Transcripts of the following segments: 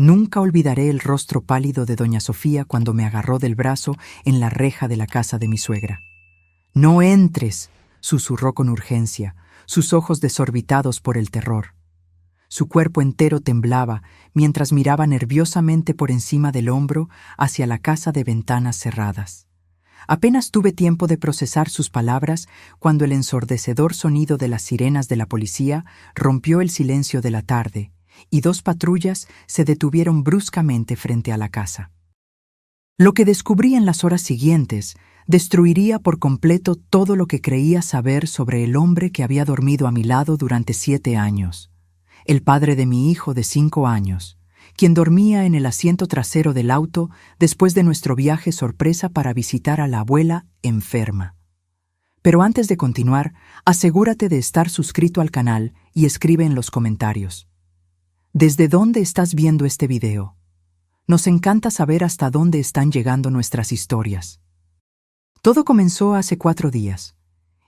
Nunca olvidaré el rostro pálido de doña Sofía cuando me agarró del brazo en la reja de la casa de mi suegra. «¡No entres!», susurró con urgencia, sus ojos desorbitados por el terror. Su cuerpo entero temblaba mientras miraba nerviosamente por encima del hombro hacia la casa de ventanas cerradas. Apenas tuve tiempo de procesar sus palabras cuando el ensordecedor sonido de las sirenas de la policía rompió el silencio de la tarde y 2 patrullas se detuvieron bruscamente frente a la casa. Lo que descubrí en las horas siguientes destruiría por completo todo lo que creía saber sobre el hombre que había dormido a mi lado durante 7 años, el padre de mi hijo de 5 años, quien dormía en el asiento trasero del auto después de nuestro viaje sorpresa para visitar a la abuela enferma. Pero antes de continuar, asegúrate de estar suscrito al canal y escribe en los comentarios: ¿desde dónde estás viendo este video? Nos encanta saber hasta dónde están llegando nuestras historias. Todo comenzó hace 4 días.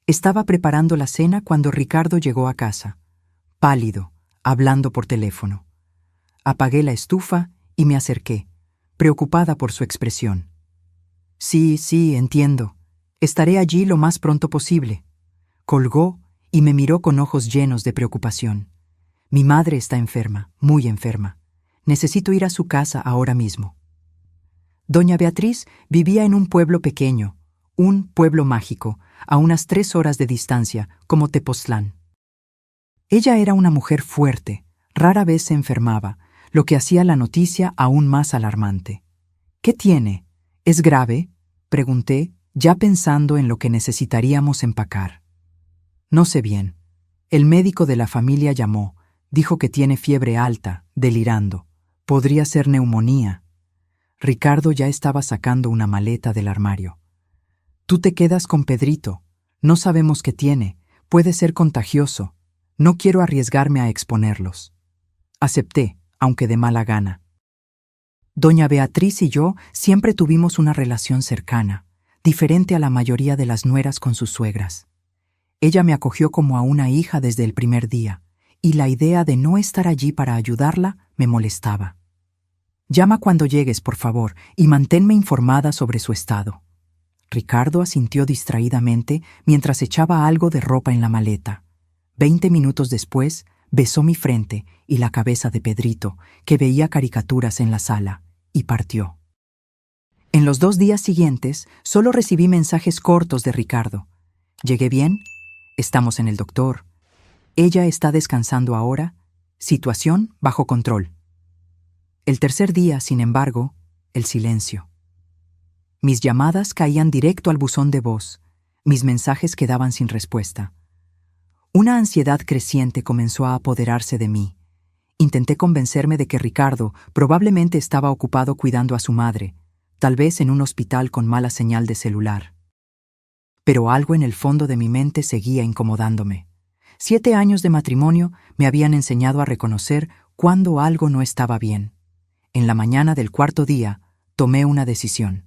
Estaba preparando la cena cuando Ricardo llegó a casa, pálido, hablando por teléfono. Apagué la estufa y me acerqué, preocupada por su expresión. Sí, entiendo. Estaré allí lo más pronto posible. Colgó y me miró con ojos llenos de preocupación. Mi madre está enferma, muy enferma. Necesito ir a su casa ahora mismo. Doña Beatriz vivía en un pueblo pequeño, un pueblo mágico, a unas 3 horas de distancia, como Tepoztlán. Ella era una mujer fuerte, rara vez se enfermaba, lo que hacía la noticia aún más alarmante. ¿Qué tiene? ¿Es grave?, pregunté, ya pensando en lo que necesitaríamos empacar. No sé bien. El médico de la familia llamó, dijo que tiene fiebre alta, delirando. Podría ser neumonía. Ricardo ya estaba sacando una maleta del armario. Tú te quedas con Pedrito. No sabemos qué tiene. Puede ser contagioso. No quiero arriesgarme a exponerlos. Acepté, aunque de mala gana. Doña Beatriz y yo siempre tuvimos una relación cercana, diferente a la mayoría de las nueras con sus suegras. Ella me acogió como a una hija desde el primer día, y la idea de no estar allí para ayudarla me molestaba. Llama cuando llegues, por favor, y manténme informada sobre su estado. Ricardo asintió distraídamente mientras echaba algo de ropa en la maleta. 20 minutos después, besó mi frente y la cabeza de Pedrito, que veía caricaturas en la sala, y partió. En los 2 días siguientes, solo recibí mensajes cortos de Ricardo. ¿Llegué bien? Estamos en el doctor. Ella está descansando ahora. Situación bajo control. El tercer día, sin embargo, el silencio. Mis llamadas caían directo al buzón de voz. Mis mensajes quedaban sin respuesta. Una ansiedad creciente comenzó a apoderarse de mí. Intenté convencerme de que Ricardo probablemente estaba ocupado cuidando a su madre, tal vez en un hospital con mala señal de celular. Pero algo en el fondo de mi mente seguía incomodándome. 7 años de matrimonio me habían enseñado a reconocer cuando algo no estaba bien. En la mañana del 4.º día, tomé una decisión.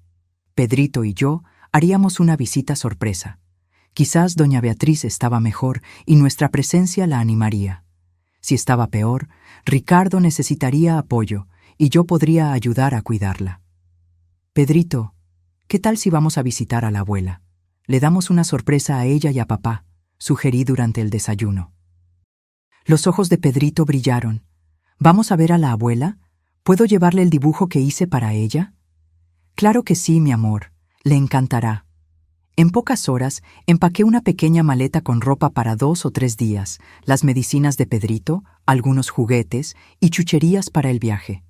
Pedrito y yo haríamos una visita sorpresa. Quizás doña Beatriz estaba mejor y nuestra presencia la animaría. Si estaba peor, Ricardo necesitaría apoyo y yo podría ayudar a cuidarla. Pedrito, ¿qué tal si vamos a visitar a la abuela? Le damos una sorpresa a ella y a papá, sugerí durante el desayuno. Los ojos de Pedrito brillaron. ¿Vamos a ver a la abuela? ¿Puedo llevarle el dibujo que hice para ella? Claro que sí, mi amor. Le encantará. En pocas horas, empaqué una pequeña maleta con ropa para 2 o 3 días, las medicinas de Pedrito, algunos juguetes y chucherías para el viaje.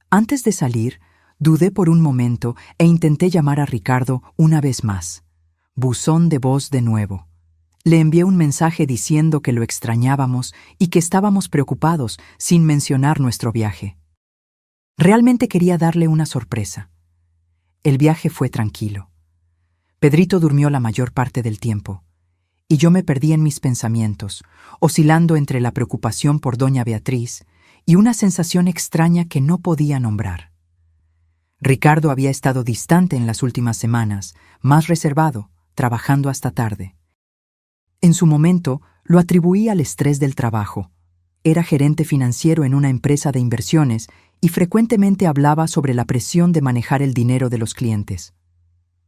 Antes de salir, dudé por un momento e intenté llamar a Ricardo una vez más. Buzón de voz de nuevo. Le envié un mensaje diciendo que lo extrañábamos y que estábamos preocupados, sin mencionar nuestro viaje. Realmente quería darle una sorpresa. El viaje fue tranquilo. Pedrito durmió la mayor parte del tiempo, y yo me perdí en mis pensamientos, oscilando entre la preocupación por doña Beatriz y una sensación extraña que no podía nombrar. Ricardo había estado distante en las últimas semanas, más reservado, trabajando hasta tarde. En su momento, lo atribuí al estrés del trabajo. Era gerente financiero en una empresa de inversiones y frecuentemente hablaba sobre la presión de manejar el dinero de los clientes.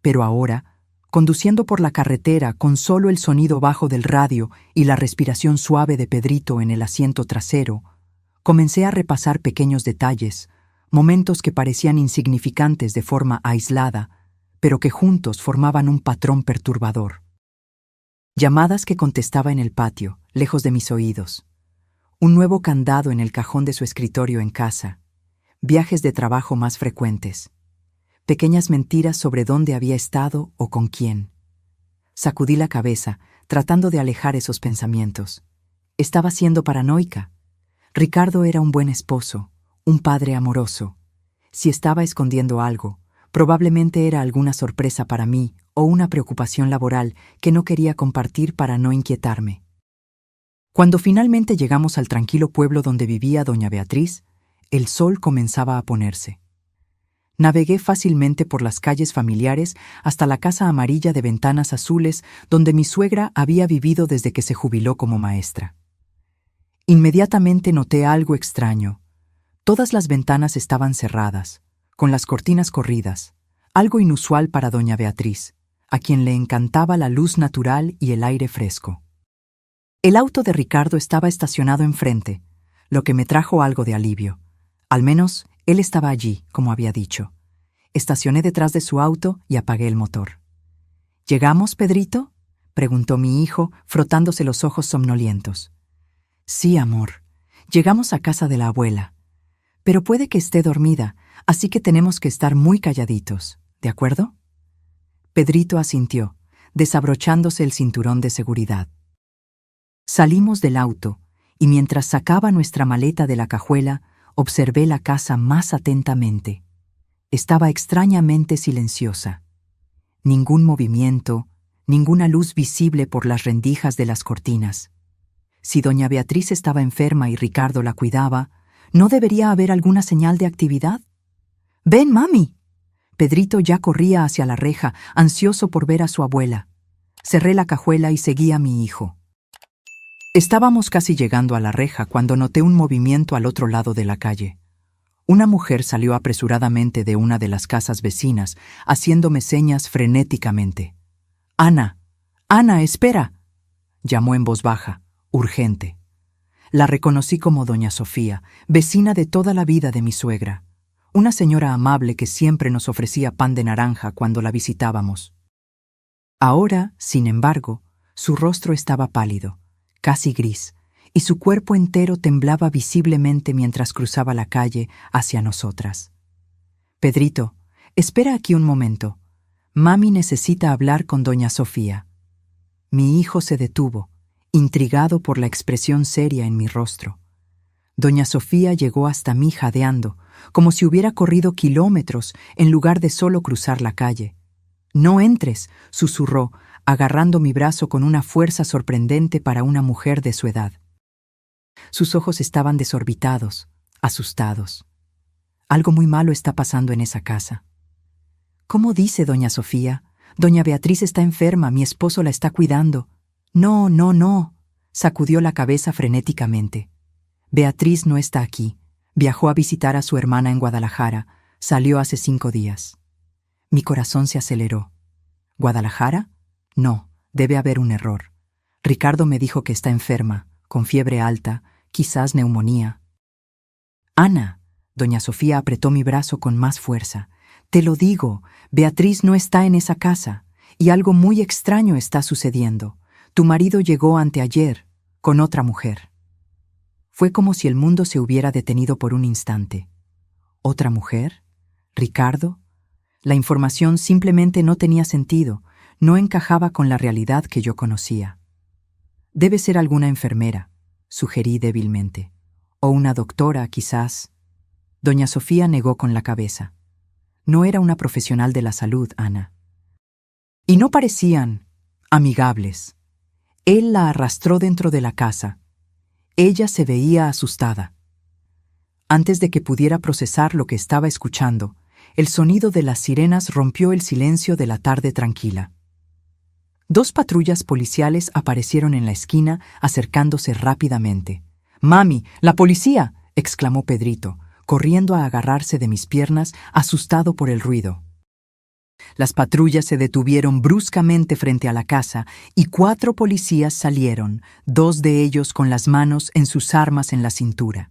Pero ahora, conduciendo por la carretera con solo el sonido bajo del radio y la respiración suave de Pedrito en el asiento trasero, comencé a repasar pequeños detalles, momentos que parecían insignificantes de forma aislada, pero que juntos formaban un patrón perturbador. Llamadas que contestaba en el patio, lejos de mis oídos. Un nuevo candado en el cajón de su escritorio en casa. Viajes de trabajo más frecuentes. Pequeñas mentiras sobre dónde había estado o con quién. Sacudí la cabeza, tratando de alejar esos pensamientos. Estaba siendo paranoica. Ricardo era un buen esposo, un padre amoroso. Si estaba escondiendo algo, probablemente era alguna sorpresa para mí o una preocupación laboral que no quería compartir para no inquietarme. Cuando finalmente llegamos al tranquilo pueblo donde vivía doña Beatriz, el sol comenzaba a ponerse. Navegué fácilmente por las calles familiares hasta la casa amarilla de ventanas azules donde mi suegra había vivido desde que se jubiló como maestra. Inmediatamente noté algo extraño. Todas las ventanas estaban cerradas, con las cortinas corridas, algo inusual para doña Beatriz, a quien le encantaba la luz natural y el aire fresco. El auto de Ricardo estaba estacionado enfrente, lo que me trajo algo de alivio. Al menos, él estaba allí, como había dicho. Estacioné detrás de su auto y apagué el motor. ¿Llegamos, Pedrito?, preguntó mi hijo, frotándose los ojos somnolientos. Sí, amor. Llegamos a casa de la abuela. Pero puede que esté dormida, así que tenemos que estar muy calladitos, ¿de acuerdo? Pedrito asintió, desabrochándose el cinturón de seguridad. Salimos del auto, y mientras sacaba nuestra maleta de la cajuela, observé la casa más atentamente. Estaba extrañamente silenciosa. Ningún movimiento, ninguna luz visible por las rendijas de las cortinas. Si doña Beatriz estaba enferma y Ricardo la cuidaba, ¿no debería haber alguna señal de actividad? «¡Ven, mami!». Pedrito ya corría hacia la reja, ansioso por ver a su abuela. Cerré la cajuela y seguí a mi hijo. Estábamos casi llegando a la reja cuando noté un movimiento al otro lado de la calle. Una mujer salió apresuradamente de una de las casas vecinas, haciéndome señas frenéticamente. «Ana, Ana, espera», llamó en voz baja, urgente. La reconocí como doña Sofía, vecina de toda la vida de mi suegra, una señora amable que siempre nos ofrecía pan de naranja cuando la visitábamos. Ahora, sin embargo, su rostro estaba pálido, casi gris, y su cuerpo entero temblaba visiblemente mientras cruzaba la calle hacia nosotras. «Pedrito, espera aquí un momento. Mami necesita hablar con doña Sofía». Mi hijo se detuvo, intrigado por la expresión seria en mi rostro. Doña Sofía llegó hasta mí jadeando, como si hubiera corrido kilómetros en lugar de solo cruzar la calle. «No entres», susurró, agarrando mi brazo con una fuerza sorprendente para una mujer de su edad. Sus ojos estaban desorbitados, asustados. Algo muy malo está pasando en esa casa. «¿Cómo dice doña Sofía? Doña Beatriz está enferma, mi esposo la está cuidando». «No, no, no», sacudió la cabeza frenéticamente. «Beatriz no está aquí. Viajó a visitar a su hermana en Guadalajara. Salió hace 5 días». Mi corazón se aceleró. ¿Guadalajara? No, debe haber un error. Ricardo me dijo que está enferma, con fiebre alta, quizás neumonía. «Ana», doña Sofía apretó mi brazo con más fuerza. «Te lo digo, Beatriz no está en esa casa, y algo muy extraño está sucediendo. Tu marido llegó anteayer, con otra mujer». Fue como si el mundo se hubiera detenido por un instante. ¿Otra mujer? ¿Ricardo? La información simplemente no tenía sentido, no encajaba con la realidad que yo conocía. «Debe ser alguna enfermera», sugerí débilmente. «O una doctora, quizás». Doña Sofía negó con la cabeza. No era una profesional de la salud, Ana. Y no parecían amigables. Él la arrastró dentro de la casa. Ella se veía asustada. Antes de que pudiera procesar lo que estaba escuchando, el sonido de las sirenas rompió el silencio de la tarde tranquila. 2 patrullas policiales aparecieron en la esquina, acercándose rápidamente. «¡Mami, la policía!», exclamó Pedrito, corriendo a agarrarse de mis piernas, asustado por el ruido. Las patrullas se detuvieron bruscamente frente a la casa y 4 policías salieron, 2 de ellos con las manos en sus armas en la cintura.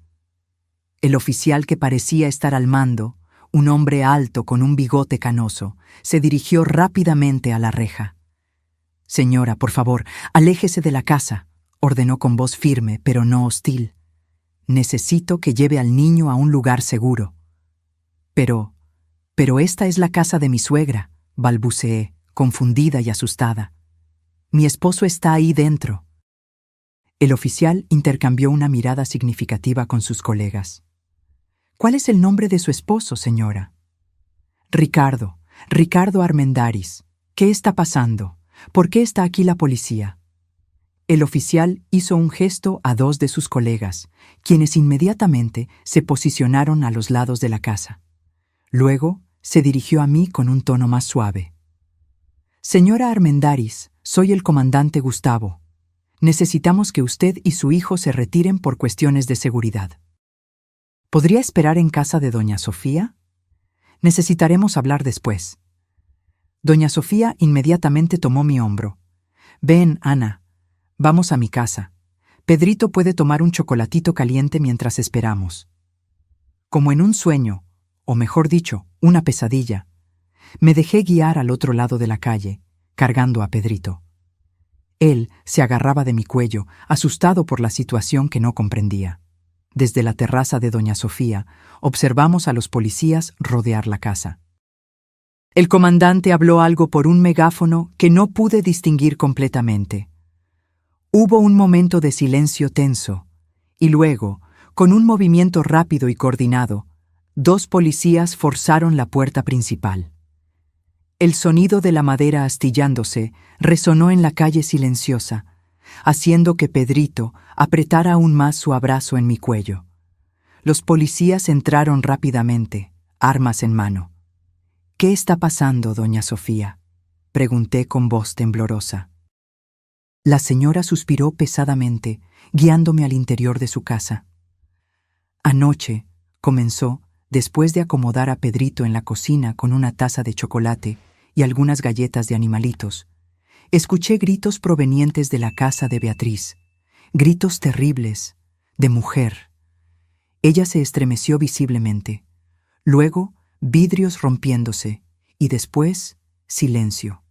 El oficial que parecía estar al mando, un hombre alto con un bigote canoso, se dirigió rápidamente a la reja. «Señora, por favor, aléjese de la casa», ordenó con voz firme, pero no hostil. «Necesito que lleve al niño a un lugar seguro». Pero esta es la casa de mi suegra», balbuceé, confundida y asustada. «Mi esposo está ahí dentro». El oficial intercambió una mirada significativa con sus colegas. «¿Cuál es el nombre de su esposo, señora?» «Ricardo Armendáriz. ¿Qué está pasando? ¿Por qué está aquí la policía?» El oficial hizo un gesto a 2 de sus colegas, quienes inmediatamente se posicionaron a los lados de la casa. Luego se dirigió a mí con un tono más suave. «Señora Armendáriz, soy el comandante Gustavo. Necesitamos que usted y su hijo se retiren por cuestiones de seguridad. ¿Podría esperar en casa de doña Sofía? Necesitaremos hablar después». Doña Sofía inmediatamente tomó mi hombro. «Ven, Ana, vamos a mi casa. Pedrito puede tomar un chocolatito caliente mientras esperamos». Como en un sueño, o mejor dicho, una pesadilla, me dejé guiar al otro lado de la calle, cargando a Pedrito. Él se agarraba de mi cuello, asustado por la situación que no comprendía. Desde la terraza de doña Sofía, observamos a los policías rodear la casa. El comandante habló algo por un megáfono que no pude distinguir completamente. Hubo un momento de silencio tenso, y luego, con un movimiento rápido y coordinado, 2 policías forzaron la puerta principal. El sonido de la madera astillándose resonó en la calle silenciosa, haciendo que Pedrito apretara aún más su abrazo en mi cuello. Los policías entraron rápidamente, armas en mano. «¿Qué está pasando, doña Sofía?», pregunté con voz temblorosa. La señora suspiró pesadamente, guiándome al interior de su casa. «Anoche», comenzó, después de acomodar a Pedrito en la cocina con una taza de chocolate y algunas galletas de animalitos, escuché gritos provenientes de la casa de Beatriz, gritos terribles, de mujer. Ella se estremeció visiblemente. Luego, vidrios rompiéndose, y después, silencio.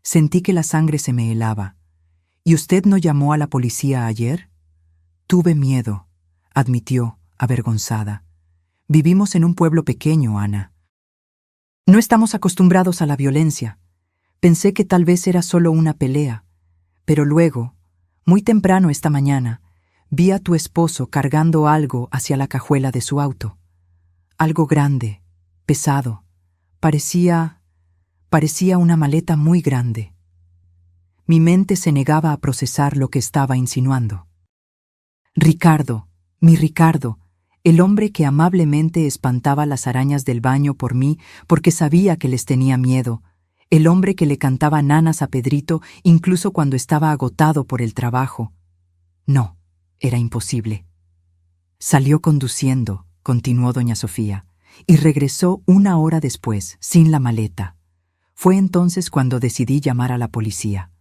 Sentí que la sangre se me helaba. «¿Y usted no llamó a la policía ayer?» «Tuve miedo», admitió, avergonzada. «Vivimos en un pueblo pequeño, Ana. No estamos acostumbrados a la violencia. Pensé que tal vez era solo una pelea, pero luego, muy temprano esta mañana, vi a tu esposo cargando algo hacia la cajuela de su auto. Algo grande, pesado. Parecía una maleta muy grande». Mi mente se negaba a procesar lo que estaba insinuando. Ricardo, mi Ricardo, el hombre que amablemente espantaba las arañas del baño por mí porque sabía que les tenía miedo, el hombre que le cantaba nanas a Pedrito incluso cuando estaba agotado por el trabajo. No, era imposible. Salió conduciendo, continuó doña Sofía, y regresó 1 hora después, sin la maleta. Fue entonces cuando decidí llamar a la policía.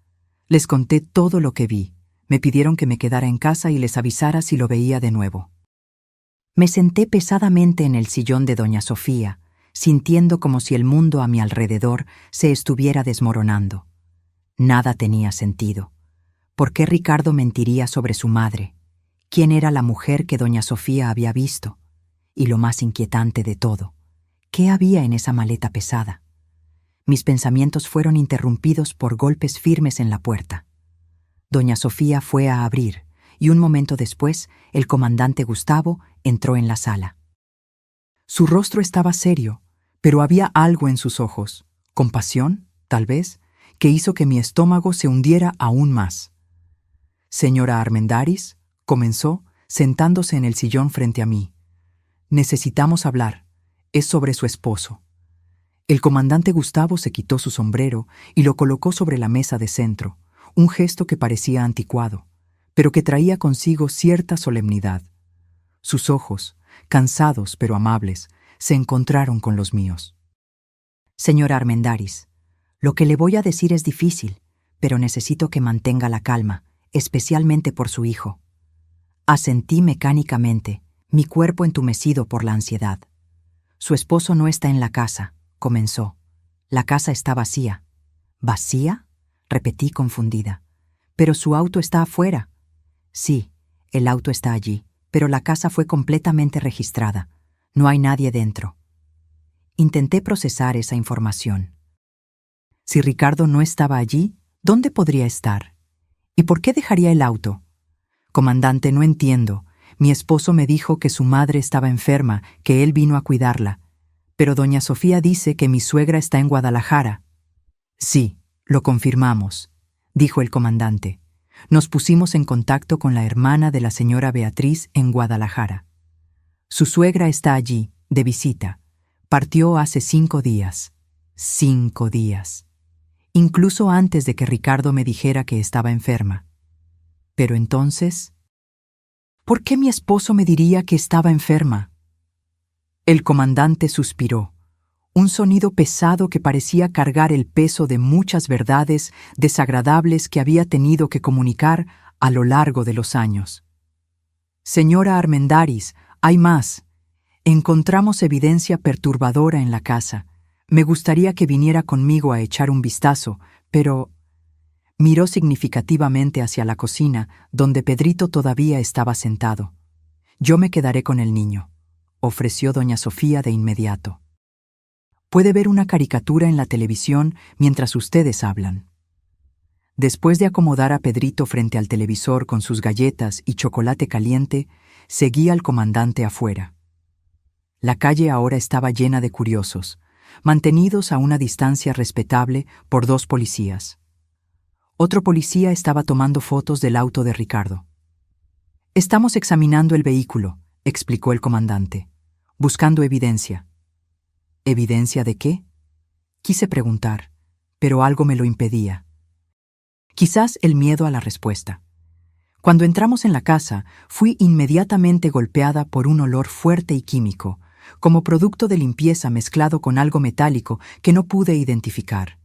Les conté todo lo que vi. Me pidieron que me quedara en casa y les avisara si lo veía de nuevo. Me senté pesadamente en el sillón de doña Sofía, sintiendo como si el mundo a mi alrededor se estuviera desmoronando. Nada tenía sentido. ¿Por qué Ricardo mentiría sobre su madre? ¿Quién era la mujer que doña Sofía había visto? Y lo más inquietante de todo, ¿qué había en esa maleta pesada? Mis pensamientos fueron interrumpidos por golpes firmes en la puerta. Doña Sofía fue a abrir, y un momento después, el comandante Gustavo entró en la sala. Su rostro estaba serio, pero había algo en sus ojos, compasión, tal vez, que hizo que mi estómago se hundiera aún más. «Señora Armendáriz», comenzó, sentándose en el sillón frente a mí. «Necesitamos hablar. Es sobre su esposo». El comandante Gustavo se quitó su sombrero y lo colocó sobre la mesa de centro, un gesto que parecía anticuado, pero que traía consigo cierta solemnidad. Sus ojos, cansados pero amables, se encontraron con los míos. Señora Armendáriz, lo que le voy a decir es difícil, pero necesito que mantenga la calma, especialmente por su hijo. Asentí mecánicamente, mi cuerpo entumecido por la ansiedad. Su esposo no está en la casa, comenzó. La casa está vacía. ¿Vacía?, repetí confundida. Pero su auto está afuera. Sí, el auto está allí, pero la casa fue completamente registrada. No hay nadie dentro. Intenté procesar esa información. Si Ricardo no estaba allí, ¿dónde podría estar? ¿Y por qué dejaría el auto? Comandante, no entiendo. Mi esposo me dijo que su madre estaba enferma, que él vino a cuidarla. Pero doña Sofía dice que mi suegra está en Guadalajara. Sí, lo confirmamos, dijo el comandante. Nos pusimos en contacto con la hermana de la señora Beatriz en Guadalajara. Su suegra está allí, de visita. Partió hace 5 días. 5 días. Incluso antes de que Ricardo me dijera que estaba enferma. Pero entonces, ¿por qué mi esposo me diría que estaba enferma? El comandante suspiró, un sonido pesado que parecía cargar el peso de muchas verdades desagradables que había tenido que comunicar a lo largo de los años. Señora Armendáriz, hay más. Encontramos evidencia perturbadora en la casa. Me gustaría que viniera conmigo a echar un vistazo, pero... Miró significativamente hacia la cocina, donde Pedrito todavía estaba sentado. Yo me quedaré con el niño, ofreció doña Sofía de inmediato. Puede ver una caricatura en la televisión mientras ustedes hablan. Después de acomodar a Pedrito frente al televisor con sus galletas y chocolate caliente, seguí al comandante afuera. La calle ahora estaba llena de curiosos, mantenidos a una distancia respetable por 2 policías. Otro policía estaba tomando fotos del auto de Ricardo. Estamos examinando el vehículo, explicó el comandante, buscando evidencia. ¿Evidencia de qué? Quise preguntar, pero algo me lo impedía. Quizás el miedo a la respuesta. Cuando entramos en la casa, fui inmediatamente golpeada por un olor fuerte y químico, como producto de limpieza mezclado con algo metálico que no pude identificar.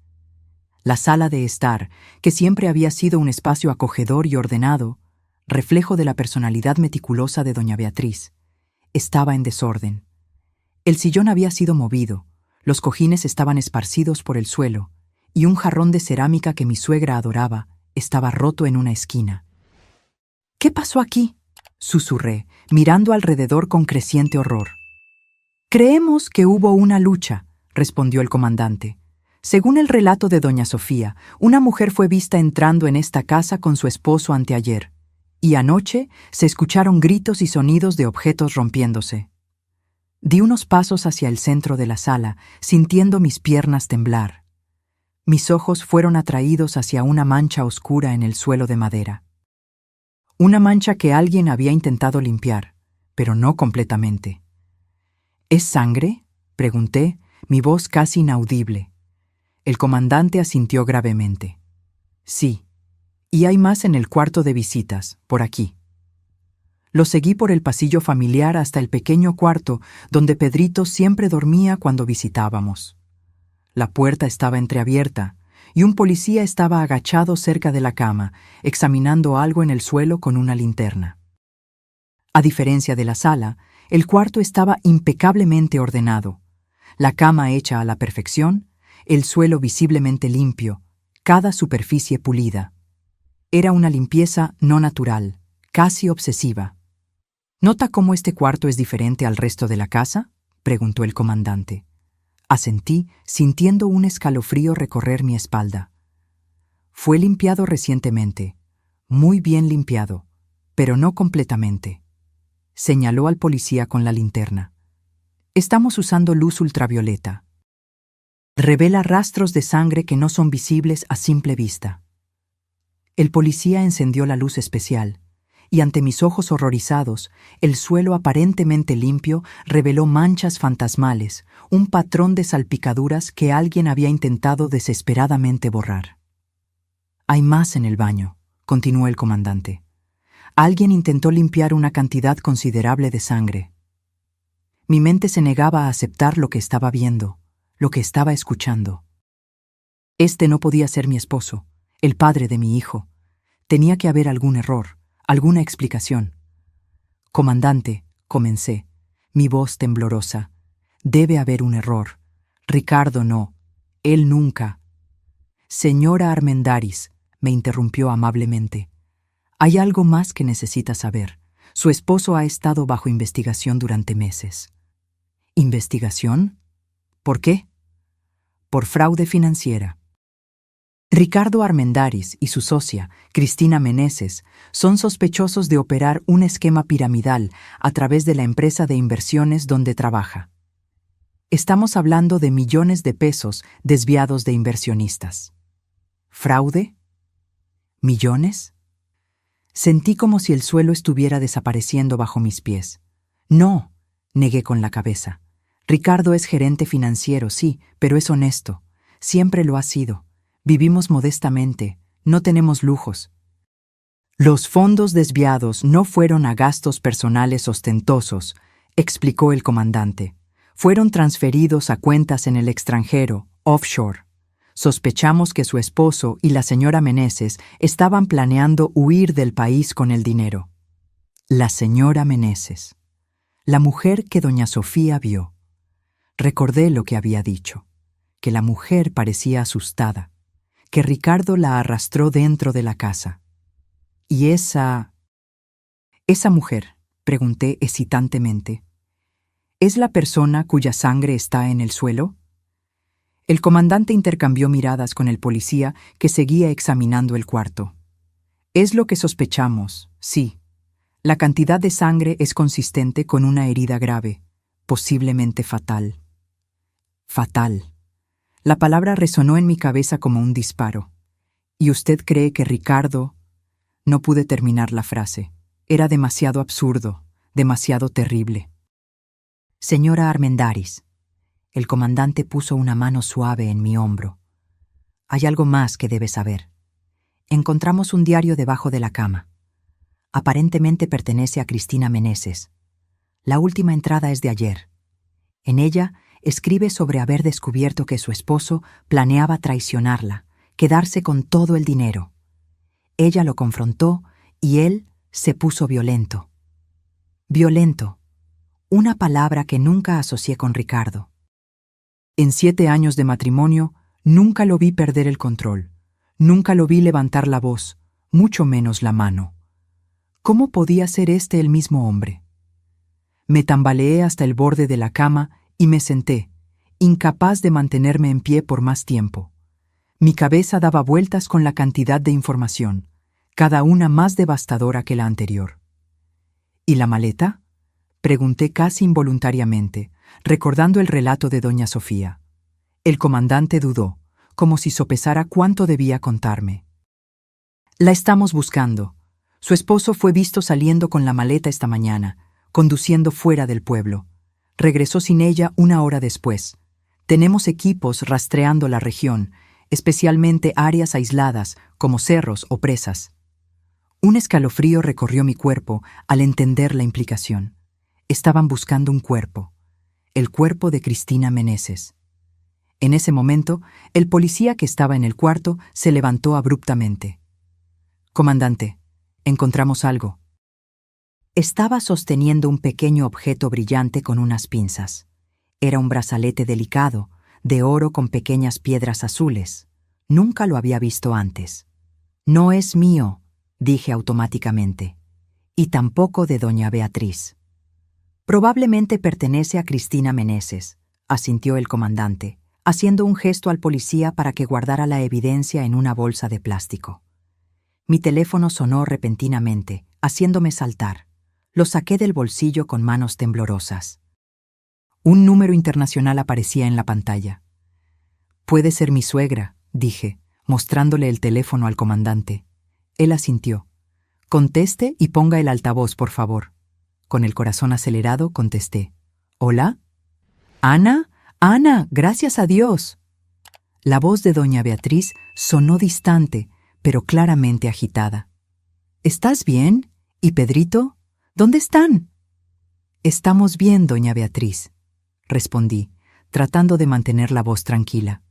La sala de estar, que siempre había sido un espacio acogedor y ordenado, reflejo de la personalidad meticulosa de doña Beatriz, estaba en desorden. El sillón había sido movido, los cojines estaban esparcidos por el suelo, y un jarrón de cerámica que mi suegra adoraba estaba roto en una esquina. ¿Qué pasó aquí?, susurré, mirando alrededor con creciente horror. Creemos que hubo una lucha, respondió el comandante. Según el relato de doña Sofía, una mujer fue vista entrando en esta casa con su esposo anteayer, y anoche se escucharon gritos y sonidos de objetos rompiéndose. Di unos pasos hacia el centro de la sala, sintiendo mis piernas temblar. Mis ojos fueron atraídos hacia una mancha oscura en el suelo de madera. Una mancha que alguien había intentado limpiar, pero no completamente. ¿Es sangre?, pregunté, mi voz casi inaudible. El comandante asintió gravemente. Sí, y hay más en el cuarto de visitas, por aquí. Lo seguí por el pasillo familiar hasta el pequeño cuarto donde Pedrito siempre dormía cuando visitábamos. La puerta estaba entreabierta y un policía estaba agachado cerca de la cama, examinando algo en el suelo con una linterna. A diferencia de la sala, el cuarto estaba impecablemente ordenado, la cama hecha a la perfección, el suelo visiblemente limpio, cada superficie pulida. Era una limpieza no natural, casi obsesiva. ¿Nota cómo este cuarto es diferente al resto de la casa?, preguntó el comandante. Asentí, sintiendo un escalofrío recorrer mi espalda. Fue limpiado recientemente, muy bien limpiado, pero no completamente. Señaló al policía con la linterna. Estamos usando luz ultravioleta. Revela rastros de sangre que no son visibles a simple vista. El policía encendió la luz especial, y ante mis ojos horrorizados, el suelo aparentemente limpio reveló manchas fantasmales, un patrón de salpicaduras que alguien había intentado desesperadamente borrar. Hay más en el baño, continuó el comandante. Alguien intentó limpiar una cantidad considerable de sangre. Mi mente se negaba a aceptar lo que estaba viendo, lo que estaba escuchando. Este no podía ser mi esposo, el padre de mi hijo. Tenía que haber algún error, alguna explicación. Comandante, comencé, mi voz temblorosa. Debe haber un error. Ricardo no. Él nunca. Señora Armendáriz, me interrumpió amablemente. Hay algo más que necesita saber. Su esposo ha estado bajo investigación durante meses. ¿Investigación? ¿Por qué? Por fraude financiera. Ricardo Armendáriz y su socia, Cristina Meneses, son sospechosos de operar un esquema piramidal a través de la empresa de inversiones donde trabaja. Estamos hablando de millones de pesos desviados de inversionistas. ¿Fraude? ¿Millones? Sentí como si el suelo estuviera desapareciendo bajo mis pies. No, negué con la cabeza. Ricardo es gerente financiero, sí, pero es honesto. Siempre lo ha sido. Vivimos modestamente, no tenemos lujos. Los fondos desviados no fueron a gastos personales ostentosos, explicó el comandante. Fueron transferidos a cuentas en el extranjero, offshore. Sospechamos que su esposo y la señora Meneses estaban planeando huir del país con el dinero. La señora Meneses, la mujer que doña Sofía vio. Recordé lo que había dicho, que la mujer parecía asustada, que Ricardo la arrastró dentro de la casa. ¿Y esa mujer?, pregunté hesitantemente. ¿Es la persona cuya sangre está en el suelo? El comandante intercambió miradas con el policía que seguía examinando el cuarto. Es lo que sospechamos, sí. La cantidad de sangre es consistente con una herida grave, posiblemente fatal. Fatal. La palabra resonó en mi cabeza como un disparo. ¿Y usted cree que Ricardo...? No pude terminar la frase. Era demasiado absurdo, demasiado terrible. Señora Armendáriz. El comandante puso una mano suave en mi hombro. Hay algo más que debe saber. Encontramos un diario debajo de la cama. Aparentemente pertenece a Cristina Meneses. La última entrada es de ayer. En ella escribe sobre haber descubierto que su esposo planeaba traicionarla, quedarse con todo el dinero. Ella lo confrontó y él se puso violento. Violento, una palabra que nunca asocié con Ricardo. En 7 años de matrimonio, nunca lo vi perder el control, nunca lo vi levantar la voz, mucho menos la mano. ¿Cómo podía ser este el mismo hombre? Me tambaleé hasta el borde de la cama y me senté, incapaz de mantenerme en pie por más tiempo. Mi cabeza daba vueltas con la cantidad de información, cada una más devastadora que la anterior. ¿Y la maleta?, pregunté casi involuntariamente, recordando el relato de doña Sofía. El comandante dudó, como si sopesara cuánto debía contarme. La estamos buscando. Su esposo fue visto saliendo con la maleta esta mañana, conduciendo fuera del pueblo. Regresó sin ella 1 hora después. Tenemos equipos rastreando la región, especialmente áreas aisladas como cerros o presas. Un escalofrío recorrió mi cuerpo al entender la implicación. Estaban buscando un cuerpo, el cuerpo de Cristina Meneses. En ese momento, el policía que estaba en el cuarto se levantó abruptamente. «Comandante, encontramos algo». Estaba sosteniendo un pequeño objeto brillante con unas pinzas. Era un brazalete delicado, de oro con pequeñas piedras azules. Nunca lo había visto antes. «No es mío», dije automáticamente, «y tampoco de doña Beatriz». «Probablemente pertenece a Cristina Meneses», asintió el comandante, haciendo un gesto al policía para que guardara la evidencia en una bolsa de plástico. Mi teléfono sonó repentinamente, haciéndome saltar. Lo saqué del bolsillo con manos temblorosas. Un número internacional aparecía en la pantalla. «Puede ser mi suegra», dije, mostrándole el teléfono al comandante. Él asintió. «Conteste y ponga el altavoz, por favor». Con el corazón acelerado contesté. «¿Hola? ¿Ana? Ana, gracias a Dios». La voz de doña Beatriz sonó distante, pero claramente agitada. «¿Estás bien? ¿Y Pedrito? ¿Dónde están?» Estamos bien, doña Beatriz, respondí, tratando de mantener la voz tranquila.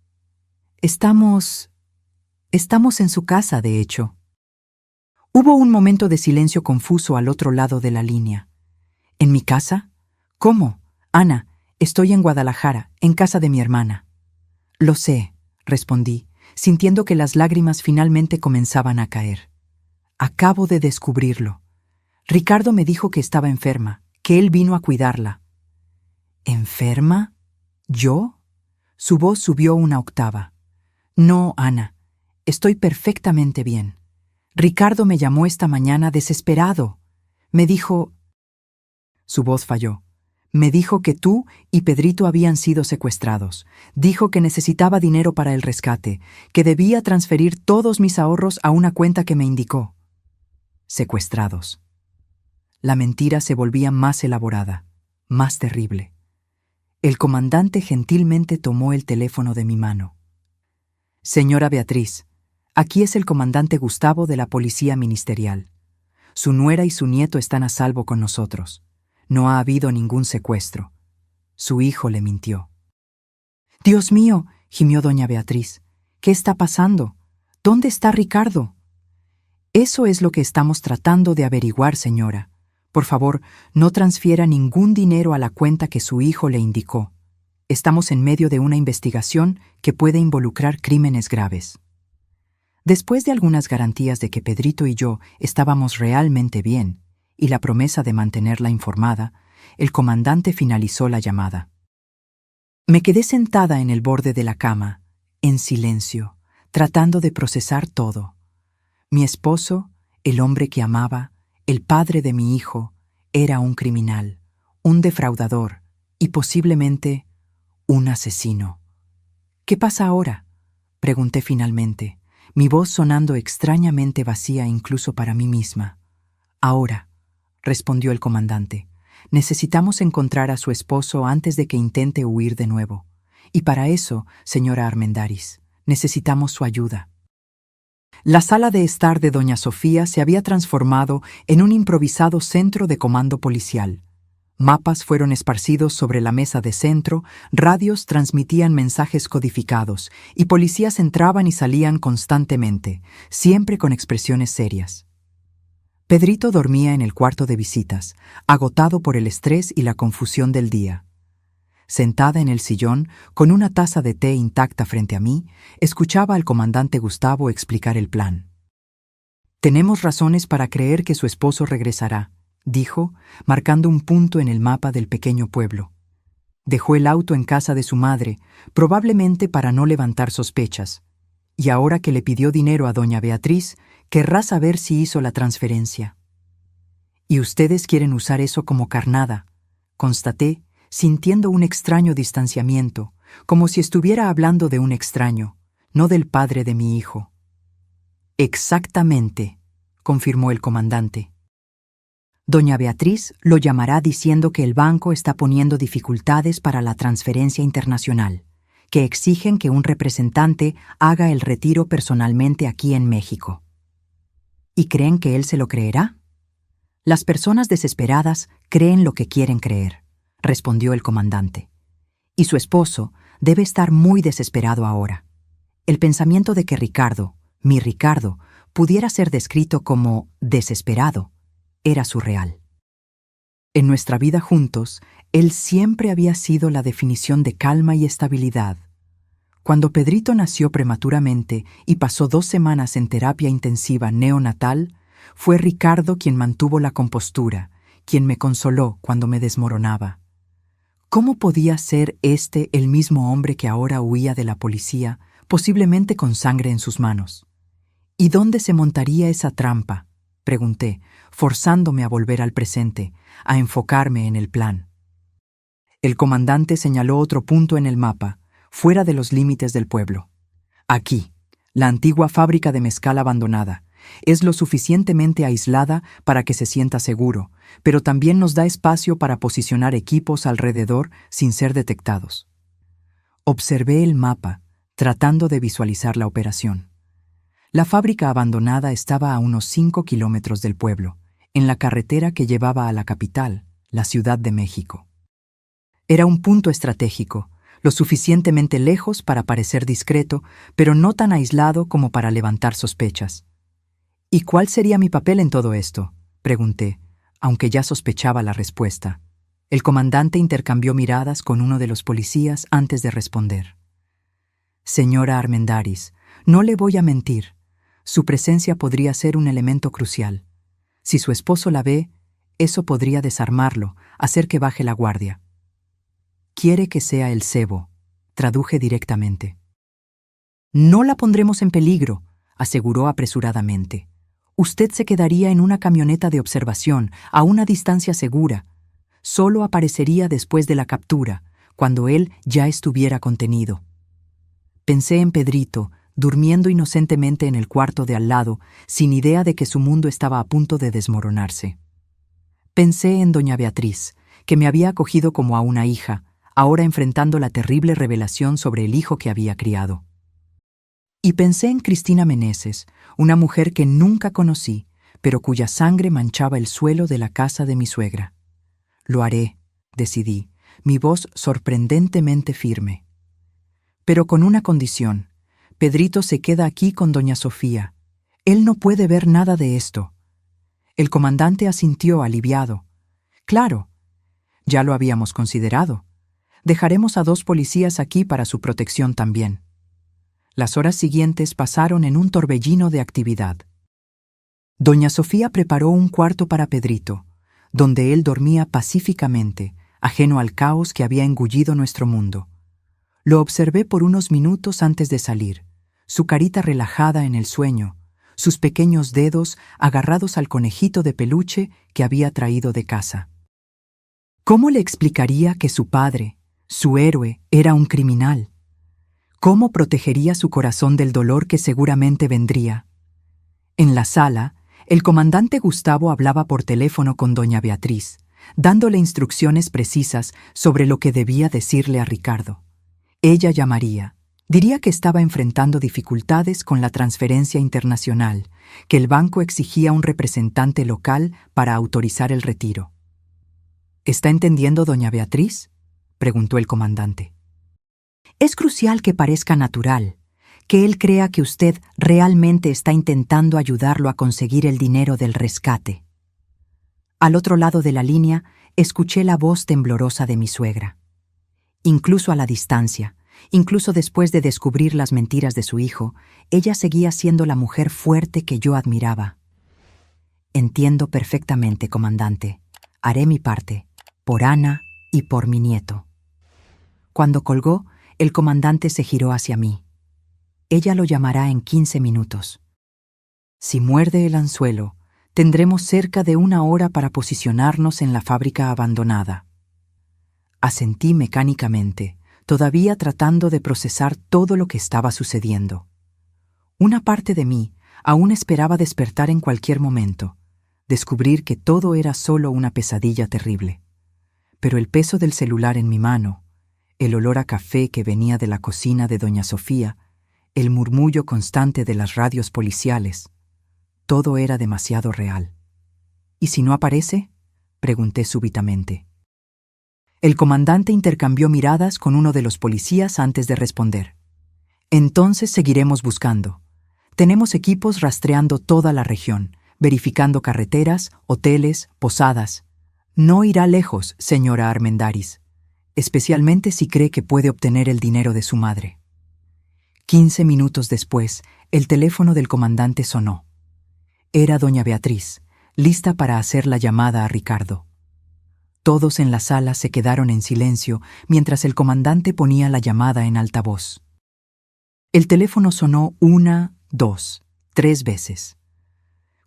Estamos en su casa, de hecho. Hubo un momento de silencio confuso al otro lado de la línea. ¿En mi casa? ¿Cómo? Ana, estoy en Guadalajara, en casa de mi hermana. Lo sé, respondí, sintiendo que las lágrimas finalmente comenzaban a caer. Acabo de descubrirlo. Ricardo me dijo que estaba enferma, que él vino a cuidarla. ¿Enferma? ¿Yo? Su voz subió una octava. No, Ana, estoy perfectamente bien. Ricardo me llamó esta mañana desesperado. Me dijo... Su voz falló. Me dijo que tú y Pedrito habían sido secuestrados. Dijo que necesitaba dinero para el rescate, que debía transferir todos mis ahorros a una cuenta que me indicó. Secuestrados. La mentira se volvía más elaborada, más terrible. El comandante gentilmente tomó el teléfono de mi mano. Señora Beatriz, aquí es el comandante Gustavo de la Policía Ministerial. Su nuera y su nieto están a salvo con nosotros. No ha habido ningún secuestro. Su hijo le mintió. Dios mío, gimió doña Beatriz. ¿Qué está pasando? ¿Dónde está Ricardo? Eso es lo que estamos tratando de averiguar, señora. Por favor, no transfiera ningún dinero a la cuenta que su hijo le indicó. Estamos en medio de una investigación que puede involucrar crímenes graves. Después de algunas garantías de que Pedrito y yo estábamos realmente bien, y la promesa de mantenerla informada, el comandante finalizó la llamada. Me quedé sentada en el borde de la cama, en silencio, tratando de procesar todo. Mi esposo, el hombre que amaba, el padre de mi hijo, era un criminal, un defraudador y posiblemente un asesino. ¿Qué pasa ahora?, pregunté finalmente, mi voz sonando extrañamente vacía incluso para mí misma. Ahora, respondió el comandante, necesitamos encontrar a su esposo antes de que intente huir de nuevo. Y para eso, señora Armendáriz, necesitamos su ayuda. La sala de estar de doña Sofía se había transformado en un improvisado centro de comando policial. Mapas fueron esparcidos sobre la mesa de centro, radios transmitían mensajes codificados, y policías entraban y salían constantemente, siempre con expresiones serias. Pedrito dormía en el cuarto de visitas, agotado por el estrés y la confusión del día. Sentada en el sillón, con una taza de té intacta frente a mí, escuchaba al comandante Gustavo explicar el plan. Tenemos razones para creer que su esposo regresará, dijo, marcando un punto en el mapa del pequeño pueblo. Dejó el auto en casa de su madre, probablemente para no levantar sospechas, y ahora que le pidió dinero a doña Beatriz, querrá saber si hizo la transferencia. Y ustedes quieren usar eso como carnada, constaté, sintiendo un extraño distanciamiento, como si estuviera hablando de un extraño, no del padre de mi hijo. Exactamente, confirmó el comandante. Doña Beatriz lo llamará diciendo que el banco está poniendo dificultades para la transferencia internacional, que exigen que un representante haga el retiro personalmente aquí en México. ¿Y creen que él se lo creerá? Las personas desesperadas creen lo que quieren creer, respondió el comandante. Y su esposo debe estar muy desesperado ahora. El pensamiento de que Ricardo, mi Ricardo, pudiera ser descrito como desesperado, era surreal. En nuestra vida juntos, él siempre había sido la definición de calma y estabilidad. Cuando Pedrito nació prematuramente y pasó 2 semanas en terapia intensiva neonatal, fue Ricardo quien mantuvo la compostura, quien me consoló cuando me desmoronaba. ¿Cómo podía ser este el mismo hombre que ahora huía de la policía, posiblemente con sangre en sus manos? ¿Y dónde se montaría esa trampa?, pregunté, forzándome a volver al presente, a enfocarme en el plan. El comandante señaló otro punto en el mapa, fuera de los límites del pueblo. Aquí, la antigua fábrica de mezcal abandonada, es lo suficientemente aislada para que se sienta seguro, pero también nos da espacio para posicionar equipos alrededor sin ser detectados. Observé el mapa, tratando de visualizar la operación. La fábrica abandonada estaba a unos 5 kilómetros del pueblo, en la carretera que llevaba a la capital, la Ciudad de México. Era un punto estratégico, lo suficientemente lejos para parecer discreto, pero no tan aislado como para levantar sospechas. ¿Y cuál sería mi papel en todo esto?, pregunté, aunque ya sospechaba la respuesta. El comandante intercambió miradas con uno de los policías antes de responder. Señora Armendáriz, no le voy a mentir. Su presencia podría ser un elemento crucial. Si su esposo la ve, eso podría desarmarlo, hacer que baje la guardia. Quiere que sea el cebo, traduje directamente. No la pondremos en peligro, aseguró apresuradamente. Usted se quedaría en una camioneta de observación, a una distancia segura. Solo aparecería después de la captura, cuando él ya estuviera contenido. Pensé en Pedrito, durmiendo inocentemente en el cuarto de al lado, sin idea de que su mundo estaba a punto de desmoronarse. Pensé en doña Beatriz, que me había acogido como a una hija, ahora enfrentando la terrible revelación sobre el hijo que había criado. Y pensé en Cristina Meneses, una mujer que nunca conocí, pero cuya sangre manchaba el suelo de la casa de mi suegra. Lo haré, decidí, mi voz sorprendentemente firme. Pero con una condición. Pedrito se queda aquí con doña Sofía. Él no puede ver nada de esto. El comandante asintió aliviado. Claro, ya lo habíamos considerado. Dejaremos a 2 policías aquí para su protección también. Las horas siguientes pasaron en un torbellino de actividad. Doña Sofía preparó un cuarto para Pedrito, donde él dormía pacíficamente, ajeno al caos que había engullido nuestro mundo. Lo observé por unos minutos antes de salir, su carita relajada en el sueño, sus pequeños dedos agarrados al conejito de peluche que había traído de casa. ¿Cómo le explicaría que su padre, su héroe, era un criminal? ¿Cómo protegería su corazón del dolor que seguramente vendría? En la sala, el comandante Gustavo hablaba por teléfono con doña Beatriz, dándole instrucciones precisas sobre lo que debía decirle a Ricardo. Ella llamaría. Diría que estaba enfrentando dificultades con la transferencia internacional, que el banco exigía un representante local para autorizar el retiro. ¿Está entendiendo, doña Beatriz?, preguntó el comandante. Es crucial que parezca natural, que él crea que usted realmente está intentando ayudarlo a conseguir el dinero del rescate. Al otro lado de la línea, escuché la voz temblorosa de mi suegra. Incluso a la distancia, incluso después de descubrir las mentiras de su hijo, ella seguía siendo la mujer fuerte que yo admiraba. Entiendo perfectamente, comandante. Haré mi parte, por Ana y por mi nieto. Cuando colgó, el comandante se giró hacia mí. Ella lo llamará en 15 minutos. Si muerde el anzuelo, tendremos cerca de 1 hora para posicionarnos en la fábrica abandonada. Asentí mecánicamente, todavía tratando de procesar todo lo que estaba sucediendo. Una parte de mí aún esperaba despertar en cualquier momento, descubrir que todo era solo una pesadilla terrible. Pero el peso del celular en mi mano, el olor a café que venía de la cocina de doña Sofía, el murmullo constante de las radios policiales, todo era demasiado real. ¿Y si no aparece?, pregunté súbitamente. El comandante intercambió miradas con uno de los policías antes de responder. Entonces seguiremos buscando. Tenemos equipos rastreando toda la región, verificando carreteras, hoteles, posadas. No irá lejos, señora Armendáriz, especialmente si cree que puede obtener el dinero de su madre. 15 minutos después, el teléfono del comandante sonó. Era doña Beatriz, lista para hacer la llamada a Ricardo. Todos en la sala se quedaron en silencio mientras el comandante ponía la llamada en altavoz. El teléfono sonó 1, 2, 3 veces.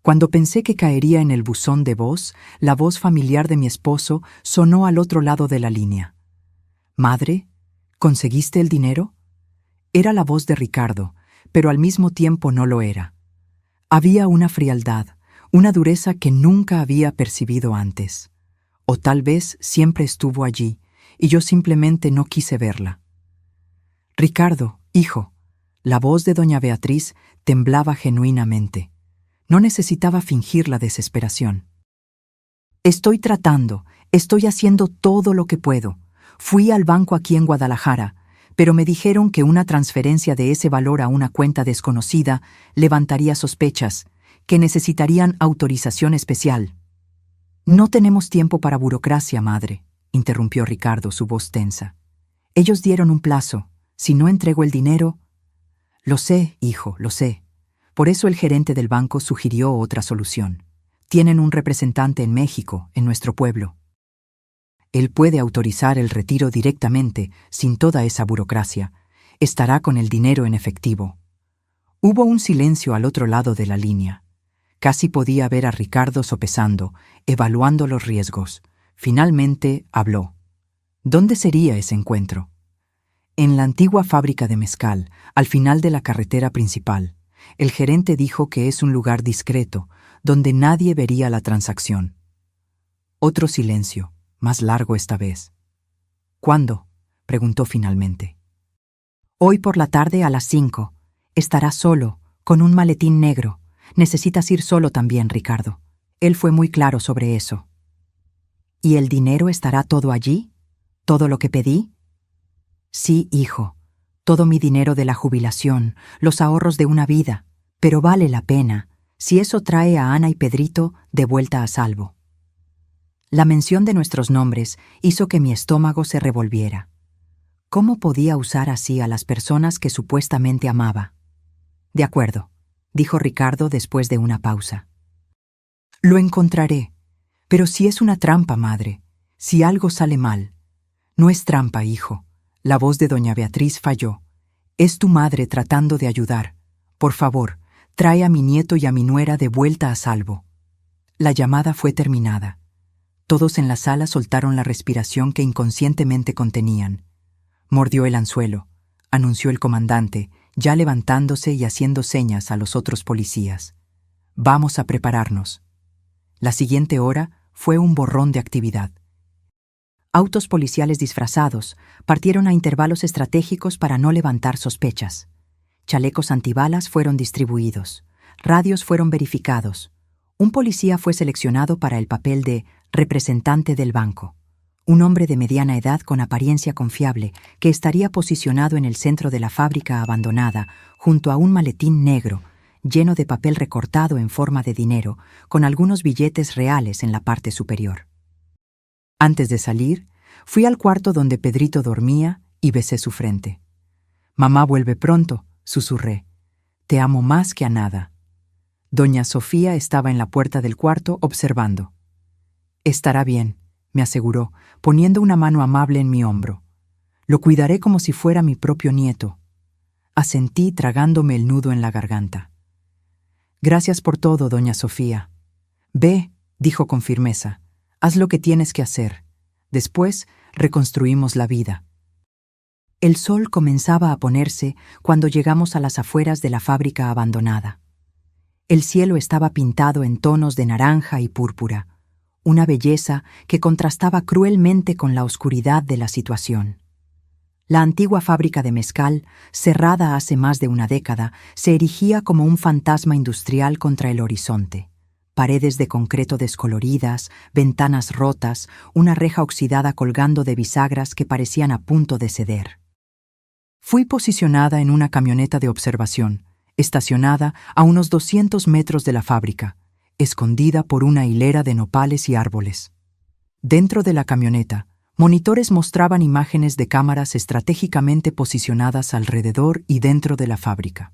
Cuando pensé que caería en el buzón de voz, la voz familiar de mi esposo sonó al otro lado de la línea. «Madre, ¿conseguiste el dinero?». Era la voz de Ricardo, pero al mismo tiempo no lo era. Había una frialdad, una dureza que nunca había percibido antes. O tal vez siempre estuvo allí, y yo simplemente no quise verla. «Ricardo, hijo», la voz de doña Beatriz temblaba genuinamente. No necesitaba fingir la desesperación. «Estoy tratando, Estoy haciendo todo lo que puedo. Fui al banco aquí en Guadalajara, pero me dijeron que una transferencia de ese valor a una cuenta desconocida levantaría sospechas, que necesitarían autorización especial. No tenemos tiempo para burocracia, madre, interrumpió Ricardo, su voz tensa. Ellos dieron un plazo. Si no entrego el dinero... Lo sé, hijo, lo sé. Por eso el gerente del banco sugirió otra solución. Tienen un representante en México, en nuestro pueblo. Él puede autorizar el retiro directamente, sin toda esa burocracia. Estará con el dinero en efectivo. Hubo un silencio al otro lado de la línea. Casi podía ver a Ricardo sopesando, evaluando los riesgos. Finalmente habló. ¿Dónde sería ese encuentro? En la antigua fábrica de mezcal, al final de la carretera principal. El gerente dijo que es un lugar discreto, donde nadie vería la transacción. Otro silencio, más largo esta vez. ¿Cuándo?, preguntó finalmente. Hoy por la tarde a las 5. Estarás solo, con un maletín negro. Necesitas ir solo también, Ricardo. Él fue muy claro sobre eso. ¿Y el dinero estará todo allí? ¿Todo lo que pedí? Sí, hijo. Todo mi dinero de la jubilación, los ahorros de una vida. Pero vale la pena, si eso trae a Ana y Pedrito de vuelta a salvo. La mención de nuestros nombres hizo que mi estómago se revolviera. ¿Cómo podía usar así a las personas que supuestamente amaba? De acuerdo, dijo Ricardo después de una pausa. Lo encontraré, pero si es una trampa, madre, si algo sale mal. No es trampa, hijo. La voz de doña Beatriz falló. Es tu madre tratando de ayudar. Por favor, trae a mi nieto y a mi nuera de vuelta a salvo. La llamada fue terminada. Todos en la sala soltaron la respiración que inconscientemente contenían. Mordió el anzuelo, anunció el comandante, ya levantándose y haciendo señas a los otros policías. Vamos a prepararnos. La siguiente hora fue un borrón de actividad. Autos policiales disfrazados partieron a intervalos estratégicos para no levantar sospechas. Chalecos antibalas fueron distribuidos. Radios fueron verificados. Un policía fue seleccionado para el papel de representante del banco. Un hombre de mediana edad con apariencia confiable que estaría posicionado en el centro de la fábrica abandonada, junto a un maletín negro, lleno de papel recortado en forma de dinero, con algunos billetes reales en la parte superior. Antes de salir, fui al cuarto donde Pedrito dormía y besé su frente. «Mamá vuelve pronto», susurré. «Te amo más que a nada». Doña Sofía estaba en la puerta del cuarto observando. «Estará bien», me aseguró, poniendo una mano amable en mi hombro. «Lo cuidaré como si fuera mi propio nieto». Asentí tragándome el nudo en la garganta. «Gracias por todo, doña Sofía». «Ve», dijo con firmeza, «haz lo que tienes que hacer. Después reconstruimos la vida». El sol comenzaba a ponerse cuando llegamos a las afueras de la fábrica abandonada. El cielo estaba pintado en tonos de naranja y púrpura, una belleza que contrastaba cruelmente con la oscuridad de la situación. La antigua fábrica de mezcal, cerrada hace más de una década, se erigía como un fantasma industrial contra el horizonte. Paredes de concreto descoloridas, ventanas rotas, una reja oxidada colgando de bisagras que parecían a punto de ceder. Fui posicionada en una camioneta de observación, estacionada a unos 200 metros de la fábrica, escondida por una hilera de nopales y árboles. Dentro de la camioneta, monitores mostraban imágenes de cámaras estratégicamente posicionadas alrededor y dentro de la fábrica.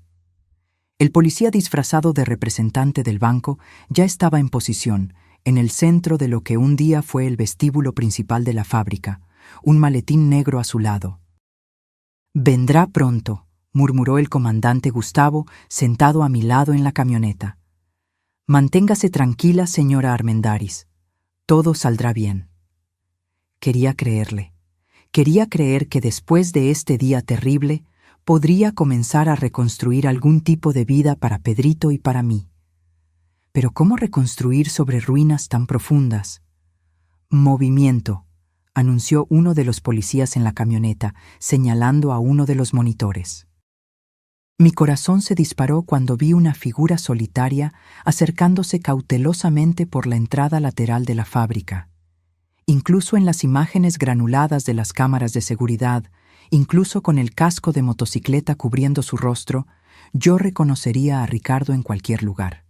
El policía disfrazado de representante del banco ya estaba en posición, en el centro de lo que un día fue el vestíbulo principal de la fábrica, un maletín negro a su lado. «Vendrá pronto», murmuró el comandante Gustavo, sentado a mi lado en la camioneta. «Manténgase tranquila, señora Armendáriz. Todo saldrá bien». Quería creerle. Quería creer que después de este día terrible podría comenzar a reconstruir algún tipo de vida para Pedrito y para mí. Pero ¿cómo reconstruir sobre ruinas tan profundas? «Movimiento», anunció uno de los policías en la camioneta, señalando a uno de los monitores. Mi corazón se disparó cuando vi una figura solitaria acercándose cautelosamente por la entrada lateral de la fábrica. Incluso en las imágenes granuladas de las cámaras de seguridad, incluso con el casco de motocicleta cubriendo su rostro, yo reconocería a Ricardo en cualquier lugar.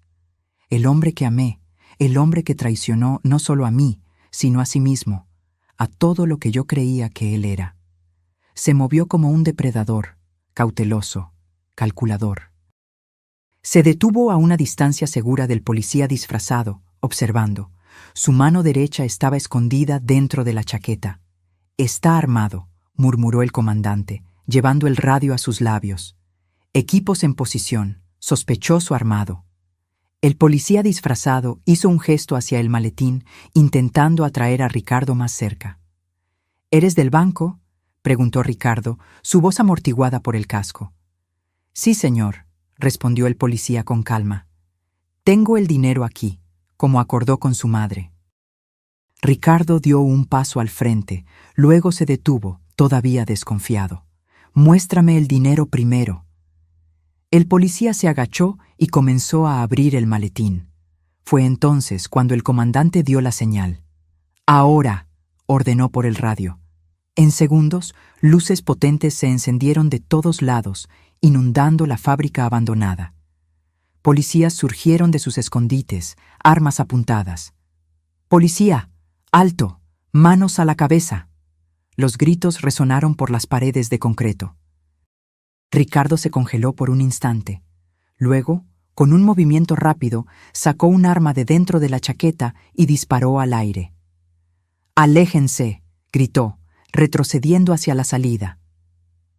El hombre que amé, el hombre que traicionó no solo a mí, sino a sí mismo, a todo lo que yo creía que él era. Se movió como un depredador, cauteloso, calculador. Se detuvo a una distancia segura del policía disfrazado, observando. Su mano derecha estaba escondida dentro de la chaqueta. «Está armado», murmuró el comandante, llevando el radio a sus labios. «Equipos en posición, sospechoso armado». El policía disfrazado hizo un gesto hacia el maletín, intentando atraer a Ricardo más cerca. «¿Eres del banco?», preguntó Ricardo, su voz amortiguada por el casco. «Sí, señor», respondió el policía con calma. «Tengo el dinero aquí», como acordó con su madre. Ricardo dio un paso al frente, luego se detuvo, todavía desconfiado. «Muéstrame el dinero primero». El policía se agachó y comenzó a abrir el maletín. Fue entonces cuando el comandante dio la señal. «Ahora», ordenó por el radio. En segundos, luces potentes se encendieron de todos lados, inundando la fábrica abandonada. Policías surgieron de sus escondites, armas apuntadas. «¡Policía! ¡Alto! ¡Manos a la cabeza!». Los gritos resonaron por las paredes de concreto. Ricardo se congeló por un instante. Luego, con un movimiento rápido, sacó un arma de dentro de la chaqueta y disparó al aire. «¡Aléjense!», gritó, retrocediendo hacia la salida.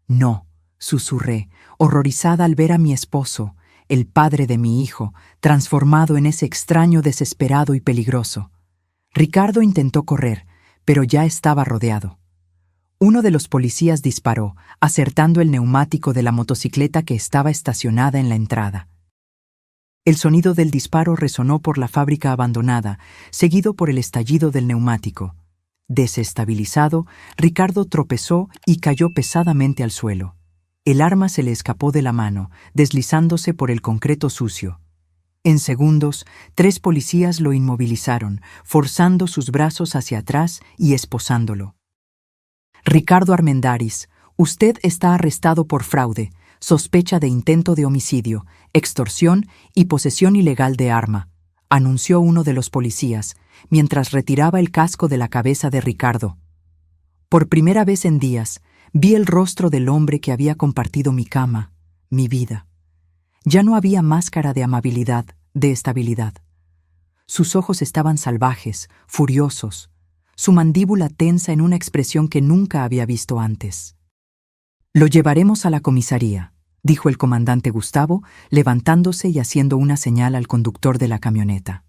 «No», susurré, horrorizada al ver a mi esposo, el padre de mi hijo, transformado en ese extraño desesperado y peligroso. Ricardo intentó correr, pero ya estaba rodeado. Uno de los policías disparó, acertando el neumático de la motocicleta que estaba estacionada en la entrada. El sonido del disparo resonó por la fábrica abandonada, seguido por el estallido del neumático. Desestabilizado, Ricardo tropezó y cayó pesadamente al suelo. El arma se le escapó de la mano, deslizándose por el concreto sucio. En segundos, 3 policías lo inmovilizaron, forzando sus brazos hacia atrás y esposándolo. «Ricardo Armendáriz, usted está arrestado por fraude, sospecha de intento de homicidio, extorsión y posesión ilegal de arma», anunció uno de los policías, mientras retiraba el casco de la cabeza de Ricardo. Por primera vez en días, vi el rostro del hombre que había compartido mi cama, mi vida. Ya no había máscara de amabilidad, de estabilidad. Sus ojos estaban salvajes, furiosos, su mandíbula tensa en una expresión que nunca había visto antes. «Lo llevaremos a la comisaría», dijo el comandante Gustavo, levantándose y haciendo una señal al conductor de la camioneta.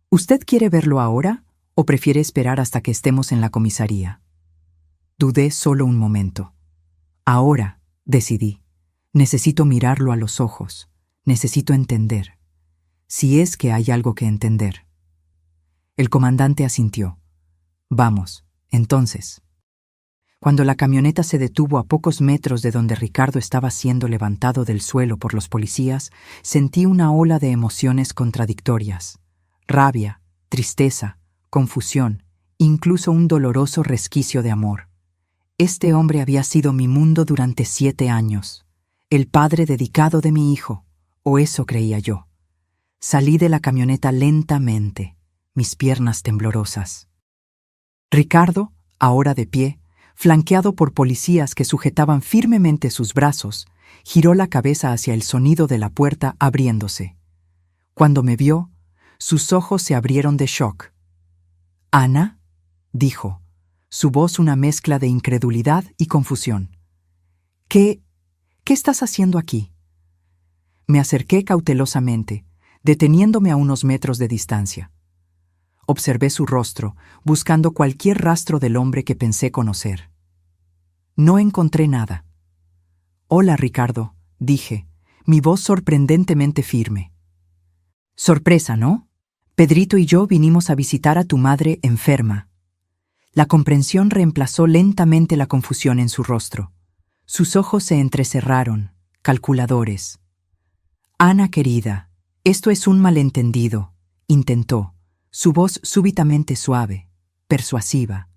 «¿Usted quiere verlo ahora o prefiere esperar hasta que estemos en la comisaría?». Dudé solo un momento. «Ahora», decidí. «Necesito mirarlo a los ojos. Necesito entender. Si es que hay algo que entender». El comandante asintió. «Vamos, entonces». Cuando la camioneta se detuvo a pocos metros de donde Ricardo estaba siendo levantado del suelo por los policías, sentí una ola de emociones contradictorias. Rabia, tristeza, confusión, incluso un doloroso resquicio de amor. Este hombre había sido mi mundo durante 7 años, el padre dedicado de mi hijo, o eso creía yo. Salí de la camioneta lentamente, mis piernas temblorosas. Ricardo, ahora de pie, flanqueado por policías que sujetaban firmemente sus brazos, giró la cabeza hacia el sonido de la puerta abriéndose. Cuando me vio, sus ojos se abrieron de shock. «¿Ana?», dijo, su voz una mezcla de incredulidad y confusión. ¿Qué estás haciendo aquí?». Me acerqué cautelosamente, deteniéndome a unos metros de distancia. Observé su rostro, buscando cualquier rastro del hombre que pensé conocer. No encontré nada. «Hola, Ricardo», dije, mi voz sorprendentemente firme. «Sorpresa, ¿no? Pedrito y yo vinimos a visitar a tu madre enferma». La comprensión reemplazó lentamente la confusión en su rostro. Sus ojos se entrecerraron, calculadores. «Ana querida, esto es un malentendido», intentó, su voz súbitamente suave. persuasiva,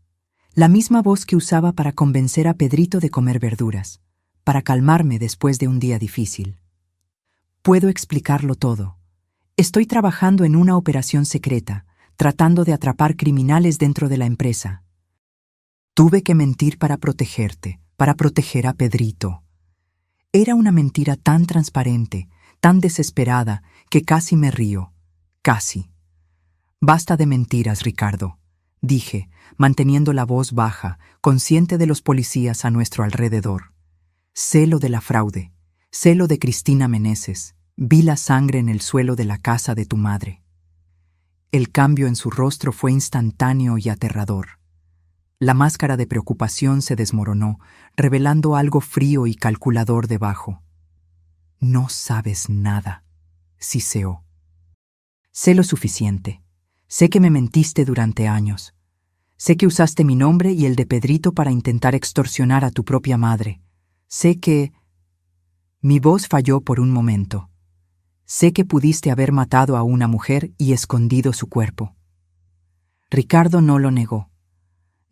la misma voz que usaba para convencer a Pedrito de comer verduras, para calmarme después de un día difícil. Puedo explicarlo todo. Estoy trabajando en una operación secreta, tratando de atrapar criminales dentro de la empresa. Tuve que mentir para protegerte, para proteger a Pedrito. Era una mentira tan transparente, tan desesperada, que casi me río. Casi. Basta de mentiras, Ricardo, dije, manteniendo la voz baja, consciente de los policías a nuestro alrededor. Sé lo de la fraude, sé lo de Cristina Meneses, vi la sangre en el suelo de la casa de tu madre. El cambio en su rostro fue instantáneo y aterrador. La máscara de preocupación se desmoronó, revelando algo frío y calculador debajo. No sabes nada, siseó. Sé lo suficiente. Sé que me mentiste durante años. Sé que usaste mi nombre y el de Pedrito para intentar extorsionar a tu propia madre. Sé que... Mi voz falló por un momento. Sé que pudiste haber matado a una mujer y escondido su cuerpo. Ricardo no lo negó.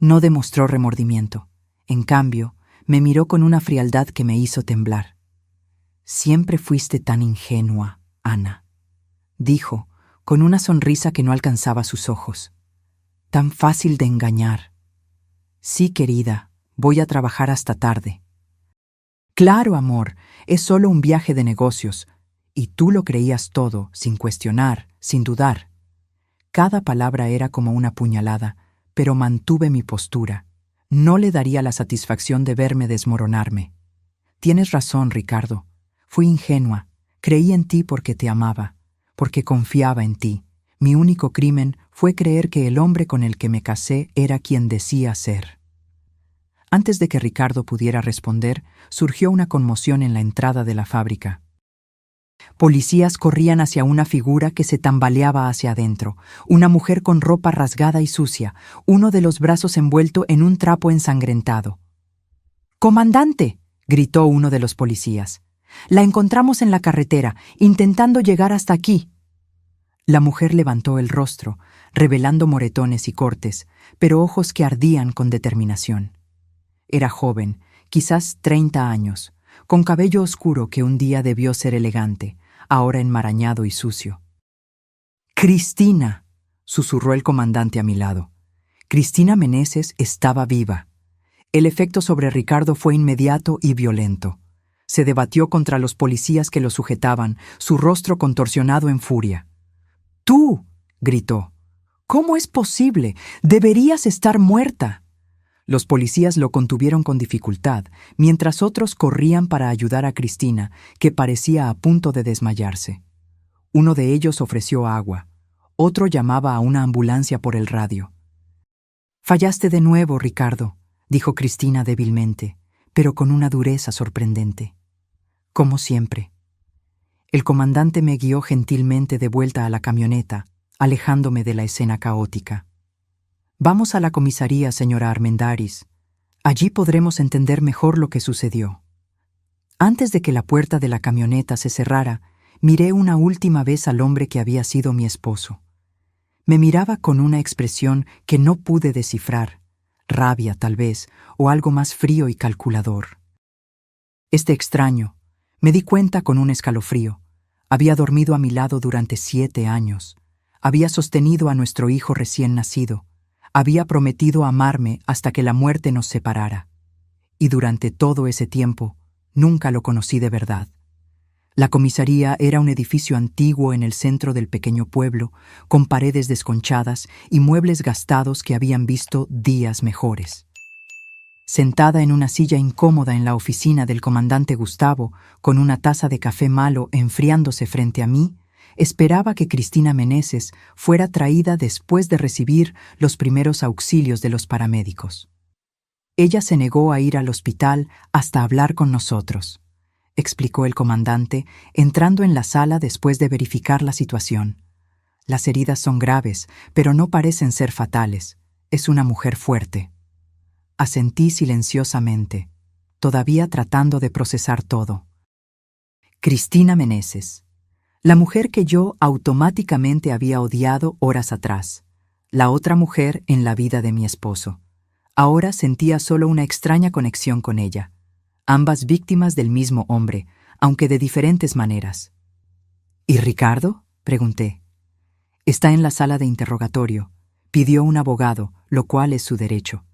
No demostró remordimiento. En cambio, me miró con una frialdad que me hizo temblar. Siempre fuiste tan ingenua, Ana, dijo, con una sonrisa que no alcanzaba sus ojos. Tan fácil de engañar. Sí, querida, voy a trabajar hasta tarde. Claro, amor, es solo un viaje de negocios, y tú lo creías todo, sin cuestionar, sin dudar. Cada palabra era como una puñalada, pero mantuve mi postura. No le daría la satisfacción de verme desmoronarme. Tienes razón, Ricardo. Fui ingenua. Creí en ti porque te amaba, porque confiaba en ti. Mi único crimen fue creer que el hombre con el que me casé era quien decía ser. Antes de que Ricardo pudiera responder, surgió una conmoción en la entrada de la fábrica. Policías corrían hacia una figura que se tambaleaba hacia adentro, una mujer con ropa rasgada y sucia, uno de los brazos envuelto en un trapo ensangrentado. «¡Comandante!», gritó uno de los policías. «La encontramos en la carretera, intentando llegar hasta aquí». La mujer levantó el rostro, revelando moretones y cortes, pero ojos que ardían con determinación. Era joven, quizás 30 años, con cabello oscuro que un día debió ser elegante, ahora enmarañado y sucio. «¡Cristina!», susurró el comandante a mi lado. Cristina Meneses estaba viva. El efecto sobre Ricardo fue inmediato y violento. Se debatió contra los policías que lo sujetaban, su rostro contorsionado en furia. «¡Tú!», gritó. «¿Cómo es posible? Deberías estar muerta». Los policías lo contuvieron con dificultad, mientras otros corrían para ayudar a Cristina, que parecía a punto de desmayarse. Uno de ellos ofreció agua. Otro llamaba a una ambulancia por el radio. «Fallaste de nuevo, Ricardo», dijo Cristina débilmente, pero con una dureza sorprendente. «Como siempre». El comandante me guió gentilmente de vuelta a la camioneta, alejándome de la escena caótica. «Vamos a la comisaría, señora Armendáriz. Allí podremos entender mejor lo que sucedió». Antes de que la puerta de la camioneta se cerrara, miré una última vez al hombre que había sido mi esposo. Me miraba con una expresión que no pude descifrar, rabia tal vez, o algo más frío y calculador. Este extraño, me di cuenta con un escalofrío, había dormido a mi lado durante 7 años, había sostenido a nuestro hijo recién nacido, había prometido amarme hasta que la muerte nos separara. Y durante todo ese tiempo, nunca lo conocí de verdad. La comisaría era un edificio antiguo en el centro del pequeño pueblo, con paredes desconchadas y muebles gastados que habían visto días mejores. Sentada en una silla incómoda en la oficina del comandante Gustavo, con una taza de café malo enfriándose frente a mí, esperaba que Cristina Meneses fuera traída después de recibir los primeros auxilios de los paramédicos. Ella se negó a ir al hospital hasta hablar con nosotros, explicó el comandante, entrando en la sala después de verificar la situación. Las heridas son graves, pero no parecen ser fatales. Es una mujer fuerte. Asentí silenciosamente, todavía tratando de procesar todo. Cristina Meneses, la mujer que yo automáticamente había odiado horas atrás, la otra mujer en la vida de mi esposo. Ahora sentía solo una extraña conexión con ella, ambas víctimas del mismo hombre, aunque de diferentes maneras. ¿Y Ricardo?, pregunté. Está en la sala de interrogatorio. Pidió un abogado, lo cual es su derecho.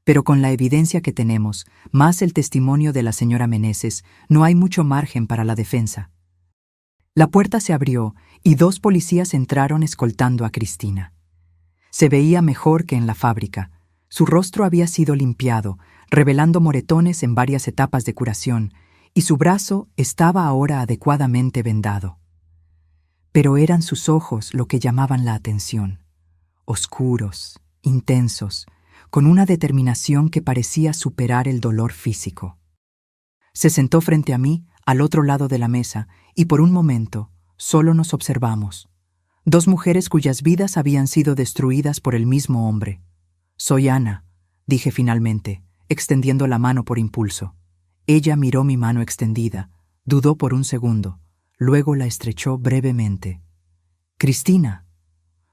Pero con la evidencia que tenemos, más el testimonio de la señora Meneses, no hay mucho margen para la defensa. La puerta se abrió y 2 policías entraron escoltando a Cristina. Se veía mejor que en la fábrica. Su rostro había sido limpiado, revelando moretones en varias etapas de curación, y su brazo estaba ahora adecuadamente vendado. Pero eran sus ojos lo que llamaban la atención, oscuros, intensos, con una determinación que parecía superar el dolor físico. Se sentó frente a mí, al otro lado de la mesa, y por un momento solo nos observamos. 2 mujeres cuyas vidas habían sido destruidas por el mismo hombre. «Soy Ana», dije finalmente, extendiendo la mano por impulso. Ella miró mi mano extendida, dudó por un segundo, luego la estrechó brevemente. «Cristina».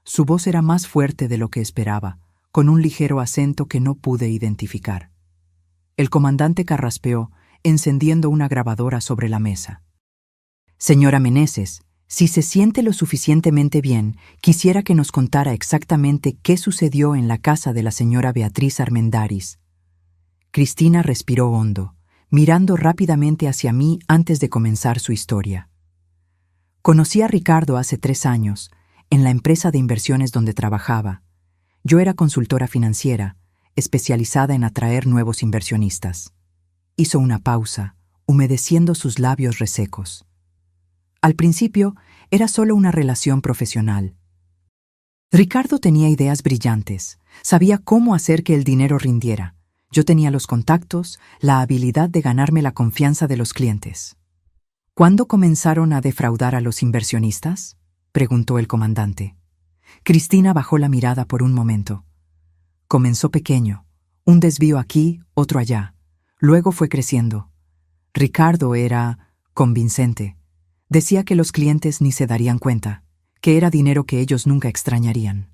Su voz era más fuerte de lo que esperaba, con un ligero acento que no pude identificar. El comandante carraspeó, encendiendo una grabadora sobre la mesa. «Señora Meneses, si se siente lo suficientemente bien, quisiera que nos contara exactamente qué sucedió en la casa de la señora Beatriz Armendáriz». Cristina respiró hondo, mirando rápidamente hacia mí antes de comenzar su historia. «Conocí a Ricardo hace 3 años, en la empresa de inversiones donde trabajaba. Yo era consultora financiera, especializada en atraer nuevos inversionistas». Hizo una pausa, humedeciendo sus labios resecos. Al principio, era solo una relación profesional. Ricardo tenía ideas brillantes, sabía cómo hacer que el dinero rindiera. Yo tenía los contactos, la habilidad de ganarme la confianza de los clientes. ¿Cuándo comenzaron a defraudar a los inversionistas?, preguntó el comandante. Cristina bajó la mirada por un momento. Comenzó pequeño, un desvío aquí, otro allá. Luego fue creciendo. Ricardo era convincente. Decía que los clientes ni se darían cuenta, que era dinero que ellos nunca extrañarían.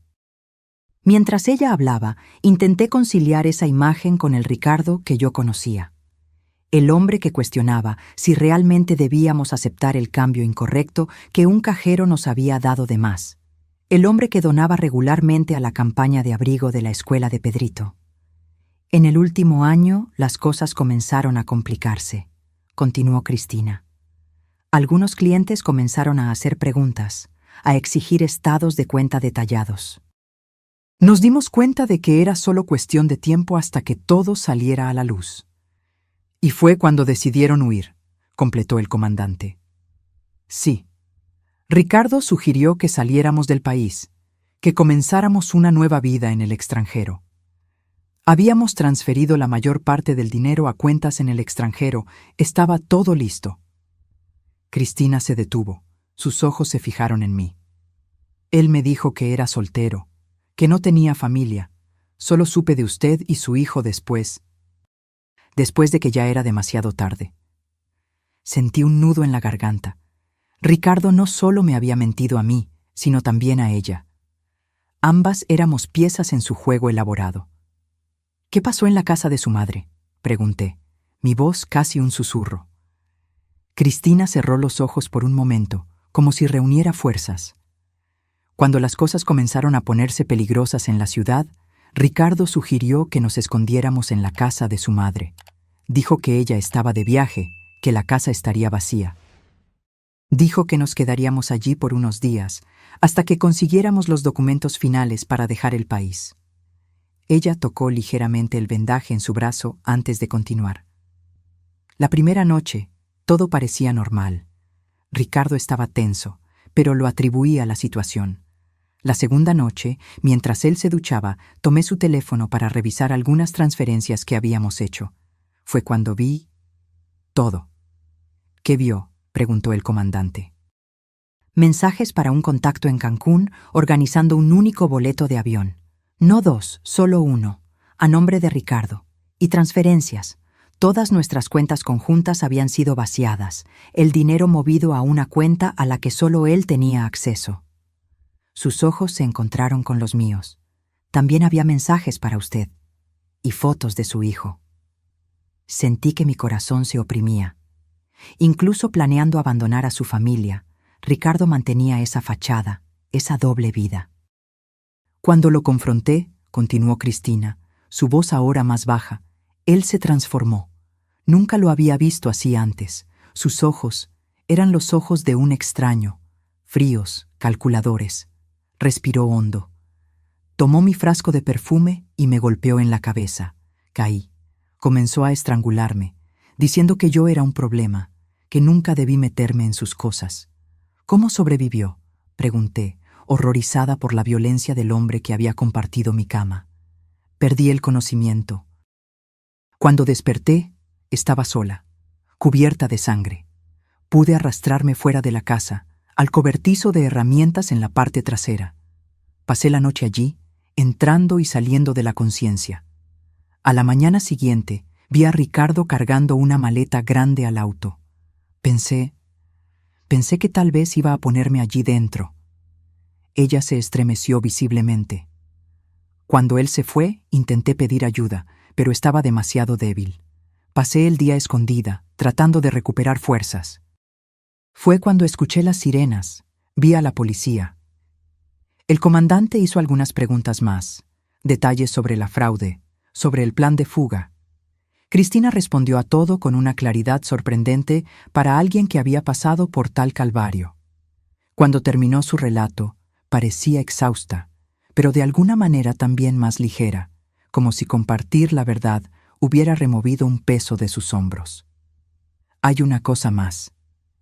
Mientras ella hablaba, intenté conciliar esa imagen con el Ricardo que yo conocía. El hombre que cuestionaba si realmente debíamos aceptar el cambio incorrecto que un cajero nos había dado de más. El hombre que donaba regularmente a la campaña de abrigo de la escuela de Pedrito. En el último año, las cosas comenzaron a complicarse, continuó Cristina. Algunos clientes comenzaron a hacer preguntas, a exigir estados de cuenta detallados. Nos dimos cuenta de que era solo cuestión de tiempo hasta que todo saliera a la luz. Y fue cuando decidieron huir, completó el comandante. Sí. Ricardo sugirió que saliéramos del país, que comenzáramos una nueva vida en el extranjero. Habíamos transferido la mayor parte del dinero a cuentas en el extranjero, estaba todo listo. Cristina se detuvo, sus ojos se fijaron en mí. Él me dijo que era soltero, que no tenía familia, solo supe de usted y su hijo después de que ya era demasiado tarde. Sentí un nudo en la garganta. Ricardo no solo me había mentido a mí, sino también a ella. Ambas éramos piezas en su juego elaborado. ¿Qué pasó en la casa de su madre?, pregunté, mi voz casi un susurro. Cristina cerró los ojos por un momento, como si reuniera fuerzas. Cuando las cosas comenzaron a ponerse peligrosas en la ciudad, Ricardo sugirió que nos escondiéramos en la casa de su madre. Dijo que ella estaba de viaje, que la casa estaría vacía. Dijo que nos quedaríamos allí por unos días, hasta que consiguiéramos los documentos finales para dejar el país. Ella tocó ligeramente el vendaje en su brazo antes de continuar. La primera noche, todo parecía normal. Ricardo estaba tenso, pero lo atribuía a la situación. La segunda noche, mientras él se duchaba, tomé su teléfono para revisar algunas transferencias que habíamos hecho. Fue cuando vi todo. ¿Qué vio?, preguntó el comandante. Mensajes para un contacto en Cancún organizando un único boleto de avión. No 2, solo 1, a nombre de Ricardo. Y transferencias. Todas nuestras cuentas conjuntas habían sido vaciadas, el dinero movido a una cuenta a la que solo él tenía acceso. Sus ojos se encontraron con los míos. También había mensajes para usted y fotos de su hijo. Sentí que mi corazón se oprimía. Incluso planeando abandonar a su familia, Ricardo mantenía esa fachada, esa doble vida. Cuando lo confronté, continuó Cristina, su voz ahora más baja, él se transformó. Nunca lo había visto así antes. Sus ojos eran los ojos de un extraño, fríos, calculadores. Respiró hondo. Tomó mi frasco de perfume y me golpeó en la cabeza. Caí. Comenzó a estrangularme, diciendo que yo era un problema, que nunca debí meterme en sus cosas. ¿Cómo sobrevivió?, pregunté, horrorizada por la violencia del hombre que había compartido mi cama. Perdí el conocimiento. Cuando desperté, estaba sola, cubierta de sangre. Pude arrastrarme fuera de la casa, al cobertizo de herramientas en la parte trasera. Pasé la noche allí, entrando y saliendo de la conciencia. A la mañana siguiente, vi a Ricardo cargando una maleta grande al auto. Pensé que tal vez iba a ponerme allí dentro. Ella se estremeció visiblemente. Cuando él se fue, intenté pedir ayuda, pero estaba demasiado débil. Pasé el día escondida, tratando de recuperar fuerzas. Fue cuando escuché las sirenas, vi a la policía. El comandante hizo algunas preguntas más, detalles sobre la fraude, sobre el plan de fuga. Cristina respondió a todo con una claridad sorprendente para alguien que había pasado por tal calvario. Cuando terminó su relato, parecía exhausta, pero de alguna manera también más ligera, como si compartir la verdad hubiera removido un peso de sus hombros. «Hay una cosa más»,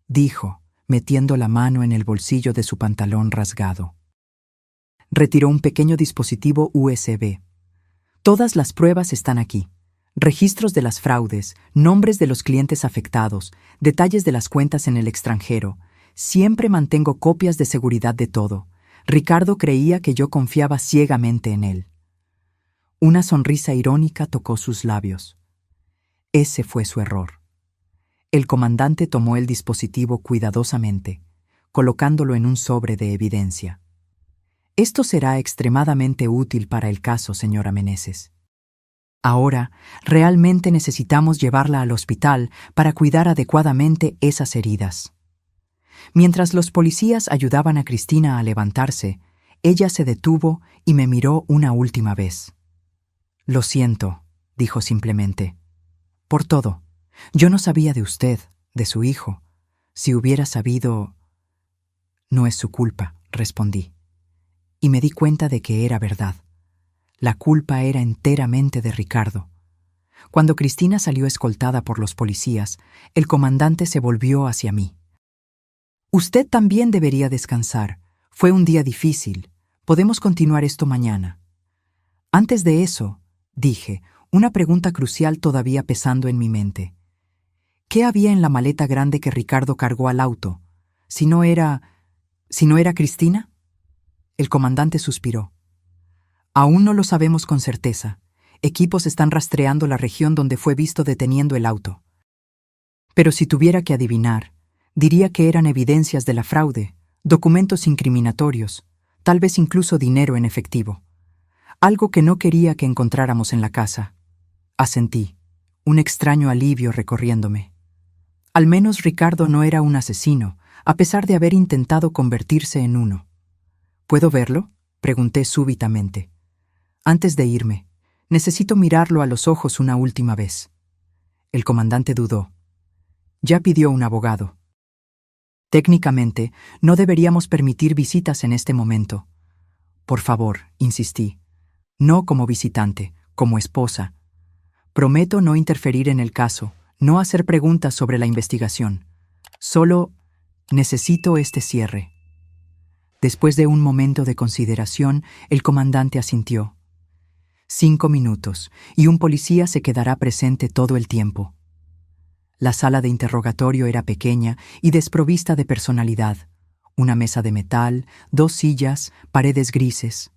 dijo, metiendo la mano en el bolsillo de su pantalón rasgado. Retiró un pequeño dispositivo USB. «Todas las pruebas están aquí. Registros de las fraudes, nombres de los clientes afectados, detalles de las cuentas en el extranjero. Siempre mantengo copias de seguridad de todo. Ricardo creía que yo confiaba ciegamente en él». Una sonrisa irónica tocó sus labios. Ese fue su error. El comandante tomó el dispositivo cuidadosamente, colocándolo en un sobre de evidencia. «Esto será extremadamente útil para el caso, señora Meneses. Ahora, realmente necesitamos llevarla al hospital para cuidar adecuadamente esas heridas». Mientras los policías ayudaban a Cristina a levantarse, ella se detuvo y me miró una última vez. «Lo siento», dijo simplemente. «Por todo. Yo no sabía de usted, de su hijo. Si hubiera sabido...». «No es su culpa», respondí. Y me di cuenta de que era verdad. La culpa era enteramente de Ricardo. Cuando Cristina salió escoltada por los policías, el comandante se volvió hacia mí. «Usted también debería descansar. Fue un día difícil. Podemos continuar esto mañana». Antes de eso, dije, una pregunta crucial todavía pesando en mi mente. ¿Qué había en la maleta grande que Ricardo cargó al auto? ¿Si no era Cristina? El comandante suspiró. «Aún no lo sabemos con certeza. Equipos están rastreando la región donde fue visto deteniendo el auto. Pero si tuviera que adivinar, diría que eran evidencias de la fraude, documentos incriminatorios, tal vez incluso dinero en efectivo. Algo que no quería que encontráramos en la casa». Asentí, un extraño alivio recorriéndome. Al menos Ricardo no era un asesino, a pesar de haber intentado convertirse en uno. «¿Puedo verlo?», pregunté súbitamente. «Antes de irme, necesito mirarlo a los ojos una última vez». El comandante dudó. «Ya pidió un abogado». «Técnicamente, no deberíamos permitir visitas en este momento». «Por favor», insistí. «No como visitante, como esposa. Prometo no interferir en el caso, no hacer preguntas sobre la investigación. Solo necesito este cierre». Después de un momento de consideración, el comandante asintió. 5 minutos, y un policía se quedará presente todo el tiempo. La sala de interrogatorio era pequeña y desprovista de personalidad. Una mesa de metal, 2 sillas, paredes grises.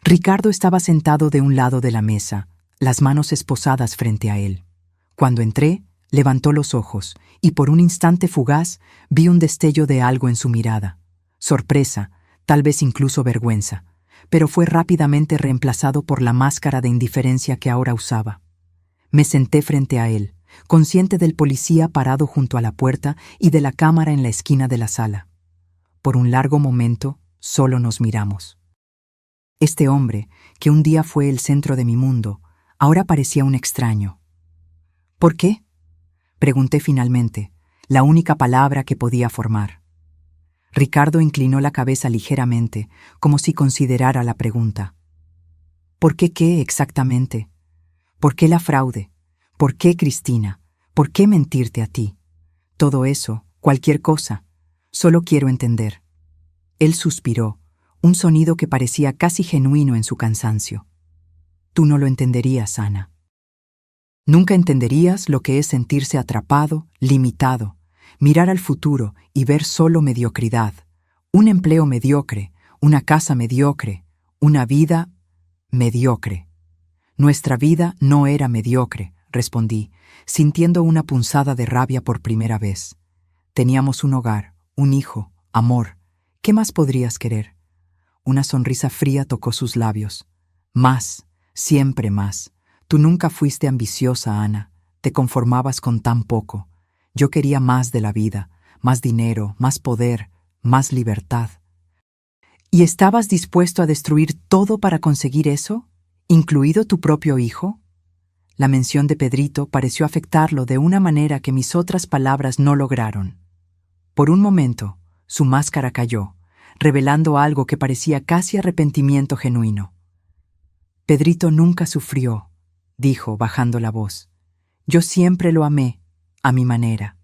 Ricardo estaba sentado de un lado de la mesa, las manos esposadas frente a él. Cuando entré, levantó los ojos, y por un instante fugaz vi un destello de algo en su mirada. Sorpresa, tal vez incluso vergüenza, pero fue rápidamente reemplazado por la máscara de indiferencia que ahora usaba. Me senté frente a él, consciente del policía parado junto a la puerta y de la cámara en la esquina de la sala. Por un largo momento, solo nos miramos. Este hombre, que un día fue el centro de mi mundo, ahora parecía un extraño. ¿Por qué?, pregunté finalmente, la única palabra que podía formar. Ricardo inclinó la cabeza ligeramente, como si considerara la pregunta. ¿Por qué exactamente? ¿Por qué la fraude? ¿Por qué Cristina? ¿Por qué mentirte a ti? Todo eso, cualquier cosa. Solo quiero entender. Él suspiró, un sonido que parecía casi genuino en su cansancio. Tú no lo entenderías, Ana. Nunca entenderías lo que es sentirse atrapado, limitado, mirar al futuro y ver solo mediocridad, un empleo mediocre, una casa mediocre, una vida mediocre. Nuestra vida no era mediocre, respondí, sintiendo una punzada de rabia por primera vez. Teníamos un hogar, un hijo, amor. ¿Qué más podrías querer? Una sonrisa fría tocó sus labios. Más, siempre más. Tú nunca fuiste ambiciosa, Ana. Te conformabas con tan poco. Yo quería más de la vida, más dinero, más poder, más libertad. ¿Y estabas dispuesto a destruir todo para conseguir eso? ¿Incluido tu propio hijo? La mención de Pedrito pareció afectarlo de una manera que mis otras palabras no lograron. Por un momento, su máscara cayó, revelando algo que parecía casi arrepentimiento genuino. Pedrito nunca sufrió, dijo, bajando la voz. Yo siempre lo amé, a mi manera.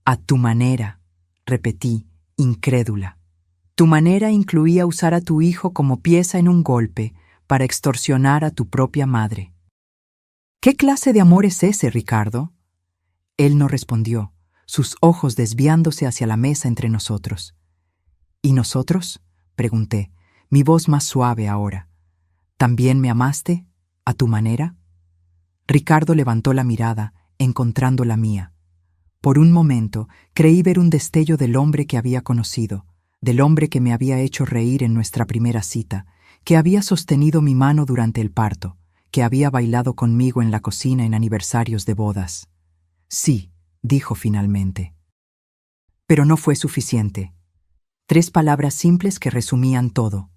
A tu manera, repetí, incrédula. Tu manera incluía usar a tu hijo como pieza en un golpe para extorsionar a tu propia madre. ¿Qué clase de amor es ese, Ricardo? Él no respondió, sus ojos desviándose hacia la mesa entre nosotros. ¿Y nosotros?, pregunté, mi voz más suave ahora. ¿También me amaste, a tu manera? Ricardo levantó la mirada, encontrando la mía. Por un momento creí ver un destello del hombre que había conocido, del hombre que me había hecho reír en nuestra primera cita, que había sostenido mi mano durante el parto, que había bailado conmigo en la cocina en aniversarios de bodas. Sí, dijo finalmente. Pero no fue suficiente. 3 palabras simples que resumían todo.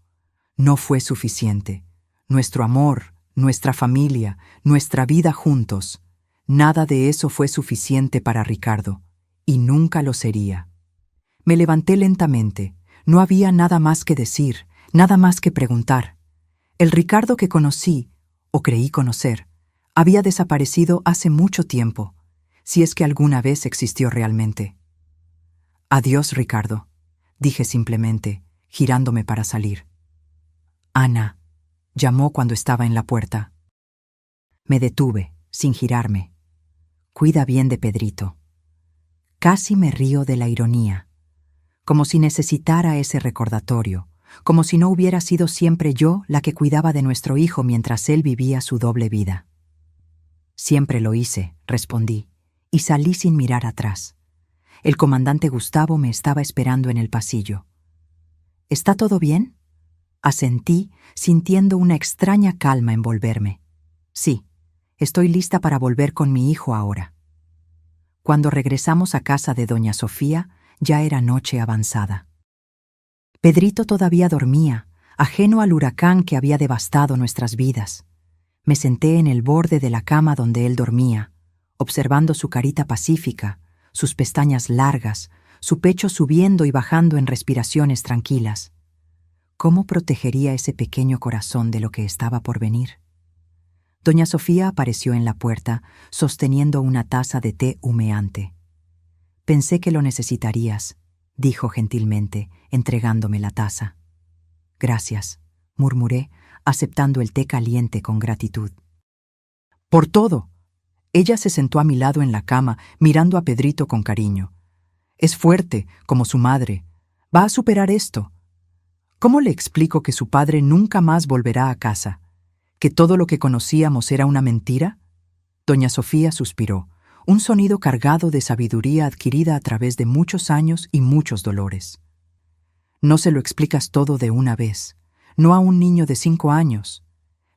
No fue suficiente. Nuestro amor, nuestra familia, nuestra vida juntos, nada de eso fue suficiente para Ricardo, y nunca lo sería. Me levanté lentamente. No había nada más que decir, nada más que preguntar. El Ricardo que conocí, o creí conocer, había desaparecido hace mucho tiempo, si es que alguna vez existió realmente. Adiós, Ricardo, dije simplemente, girándome para salir. Ana, llamó cuando estaba en la puerta. Me detuve, sin girarme. Cuida bien de Pedrito. Casi me río de la ironía, como si necesitara ese recordatorio, como si no hubiera sido siempre yo la que cuidaba de nuestro hijo mientras él vivía su doble vida. Siempre lo hice, respondí, y salí sin mirar atrás. El comandante Gustavo me estaba esperando en el pasillo. ¿Está todo bien?, asentí, sintiendo una extraña calma envolverme. Sí, estoy lista para volver con mi hijo ahora. Cuando regresamos a casa de doña Sofía, ya era noche avanzada. Pedrito todavía dormía, ajeno al huracán que había devastado nuestras vidas. Me senté en el borde de la cama donde él dormía, observando su carita pacífica, sus pestañas largas, su pecho subiendo y bajando en respiraciones tranquilas. ¿Cómo protegería ese pequeño corazón de lo que estaba por venir? Doña Sofía apareció en la puerta, sosteniendo una taza de té humeante. Pensé que lo necesitarías, dijo gentilmente, entregándome la taza. Gracias, murmuré, aceptando el té caliente con gratitud. Por todo. Ella se sentó a mi lado en la cama, mirando a Pedrito con cariño. Es fuerte, como su madre. Va a superar esto. ¿Cómo le explico que su padre nunca más volverá a casa? ¿Que todo lo que conocíamos era una mentira? Doña Sofía suspiró, un sonido cargado de sabiduría adquirida a través de muchos años y muchos dolores. No se lo explicas todo de una vez, no a un niño de 5 años.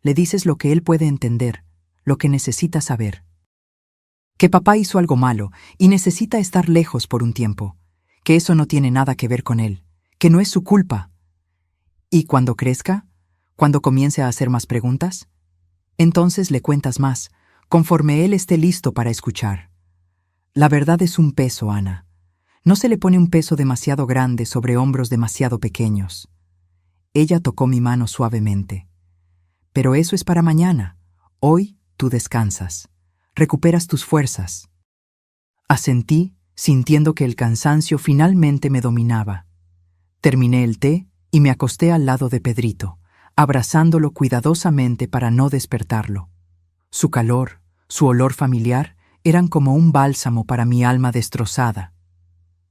Le dices lo que él puede entender, lo que necesita saber. Que papá hizo algo malo y necesita estar lejos por un tiempo, que eso no tiene nada que ver con él, que no es su culpa. Y cuando crezca, cuando comience a hacer más preguntas, entonces le cuentas más, conforme él esté listo para escuchar. La verdad es un peso, Ana. No se le pone un peso demasiado grande sobre hombros demasiado pequeños. Ella tocó mi mano suavemente. Pero eso es para mañana. Hoy tú descansas. Recuperas tus fuerzas. Asentí, sintiendo que el cansancio finalmente me dominaba. Terminé el té y me acosté al lado de Pedrito, abrazándolo cuidadosamente para no despertarlo. Su calor, su olor familiar, eran como un bálsamo para mi alma destrozada.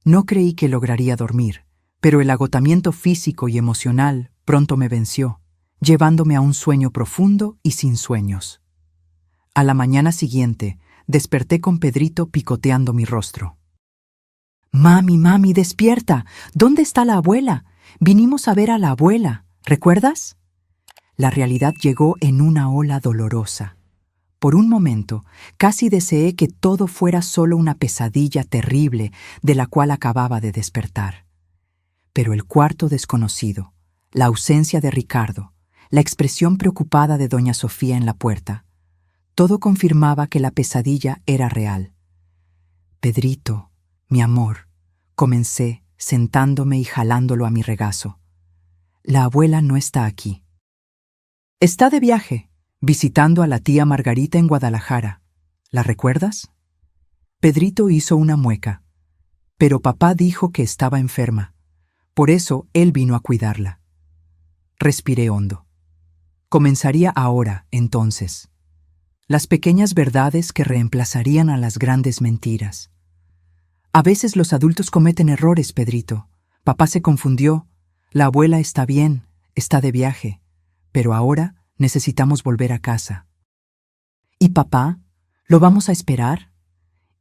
No creí que lograría dormir, pero el agotamiento físico y emocional pronto me venció, llevándome a un sueño profundo y sin sueños. A la mañana siguiente, desperté con Pedrito picoteando mi rostro. «Mami, mami, despierta. ¿Dónde está la abuela? Vinimos a ver a la abuela. ¿Recuerdas?» La realidad llegó en una ola dolorosa. Por un momento, casi deseé que todo fuera solo una pesadilla terrible de la cual acababa de despertar. Pero el cuarto desconocido, la ausencia de Ricardo, la expresión preocupada de doña Sofía en la puerta, todo confirmaba que la pesadilla era real. «Pedrito, mi amor», comencé, sentándome y jalándolo a mi regazo. «La abuela no está aquí. Está de viaje, visitando a la tía Margarita en Guadalajara. ¿La recuerdas?» Pedrito hizo una mueca. Pero papá dijo que estaba enferma. Por eso él vino a cuidarla. Respiré hondo. Comenzaría ahora, entonces. Las pequeñas verdades que reemplazarían a las grandes mentiras. A veces los adultos cometen errores, Pedrito. Papá se confundió. La abuela está bien, está de viaje. Pero ahora necesitamos volver a casa. ¿Y papá? ¿Lo vamos a esperar?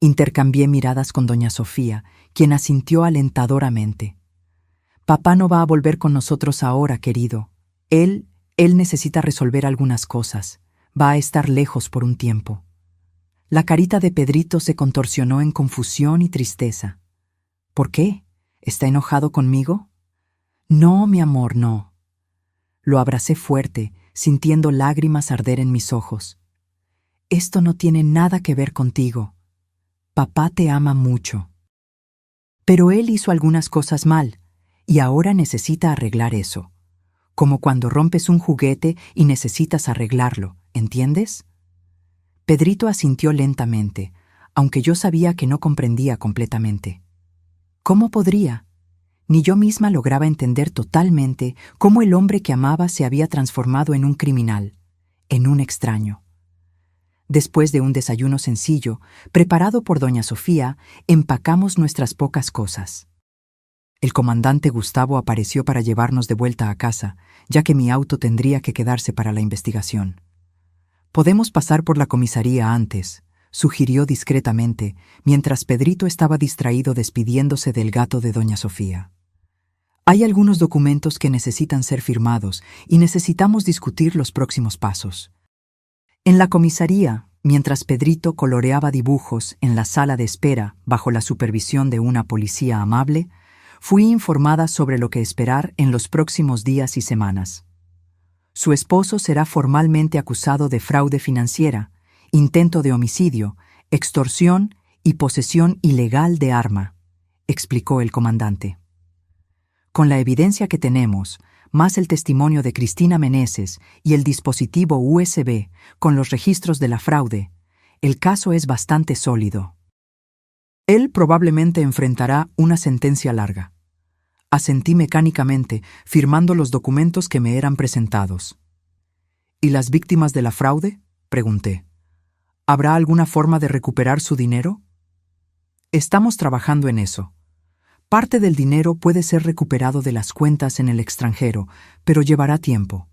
Intercambié miradas con doña Sofía, quien asintió alentadoramente. Papá no va a volver con nosotros ahora, querido. Él necesita resolver algunas cosas. Va a estar lejos por un tiempo. La carita de Pedrito se contorsionó en confusión y tristeza. ¿Por qué? ¿Está enojado conmigo? No, mi amor, no. Lo abracé fuerte, sintiendo lágrimas arder en mis ojos. Esto no tiene nada que ver contigo. Papá te ama mucho. Pero él hizo algunas cosas mal, y ahora necesita arreglar eso. Como cuando rompes un juguete y necesitas arreglarlo, ¿entiendes? Pedrito asintió lentamente, aunque yo sabía que no comprendía completamente. ¿Cómo podría? Ni yo misma lograba entender totalmente cómo el hombre que amaba se había transformado en un criminal, en un extraño. Después de un desayuno sencillo, preparado por doña Sofía, empacamos nuestras pocas cosas. El comandante Gustavo apareció para llevarnos de vuelta a casa, ya que mi auto tendría que quedarse para la investigación. «Podemos pasar por la comisaría antes», sugirió discretamente, mientras Pedrito estaba distraído despidiéndose del gato de doña Sofía. «Hay algunos documentos que necesitan ser firmados y necesitamos discutir los próximos pasos». En la comisaría, mientras Pedrito coloreaba dibujos en la sala de espera bajo la supervisión de una policía amable, fui informada sobre lo que esperar en los próximos días y semanas. Su esposo será formalmente acusado de fraude financiera, intento de homicidio, extorsión y posesión ilegal de arma, explicó el comandante. Con la evidencia que tenemos, más el testimonio de Cristina Meneses y el dispositivo USB con los registros de la fraude, el caso es bastante sólido. Él probablemente enfrentará una sentencia larga. Asentí mecánicamente, firmando los documentos que me eran presentados. ¿Y las víctimas de la fraude?, pregunté. ¿Habrá alguna forma de recuperar su dinero? Estamos trabajando en eso. Parte del dinero puede ser recuperado de las cuentas en el extranjero, pero llevará tiempo.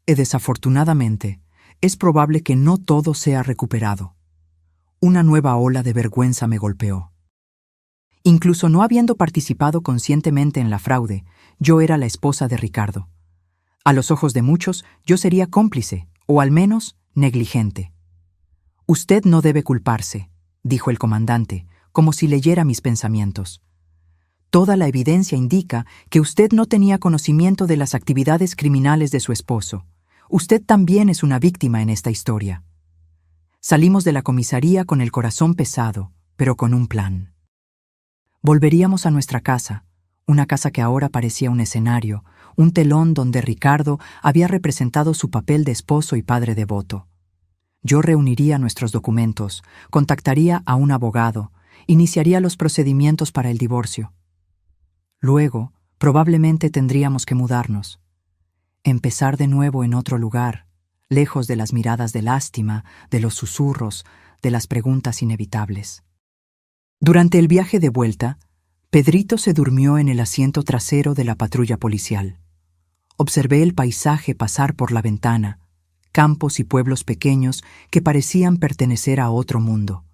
Y desafortunadamente, es probable que no todo sea recuperado. Una nueva ola de vergüenza me golpeó. Incluso no habiendo participado conscientemente en la fraude, yo era la esposa de Ricardo. A los ojos de muchos, yo sería cómplice, o al menos negligente. «Usted no debe culparse», dijo el comandante, como si leyera mis pensamientos. «Toda la evidencia indica que usted no tenía conocimiento de las actividades criminales de su esposo. Usted también es una víctima en esta historia». Salimos de la comisaría con el corazón pesado, pero con un plan. Volveríamos a nuestra casa, una casa que ahora parecía un escenario, un telón donde Ricardo había representado su papel de esposo y padre devoto. Yo reuniría nuestros documentos, contactaría a un abogado, iniciaría los procedimientos para el divorcio. Luego, probablemente tendríamos que mudarnos. Empezar de nuevo en otro lugar, lejos de las miradas de lástima, de los susurros, de las preguntas inevitables. Durante el viaje de vuelta, Pedrito se durmió en el asiento trasero de la patrulla policial. Observé el paisaje pasar por la ventana, campos y pueblos pequeños que parecían pertenecer a otro mundo.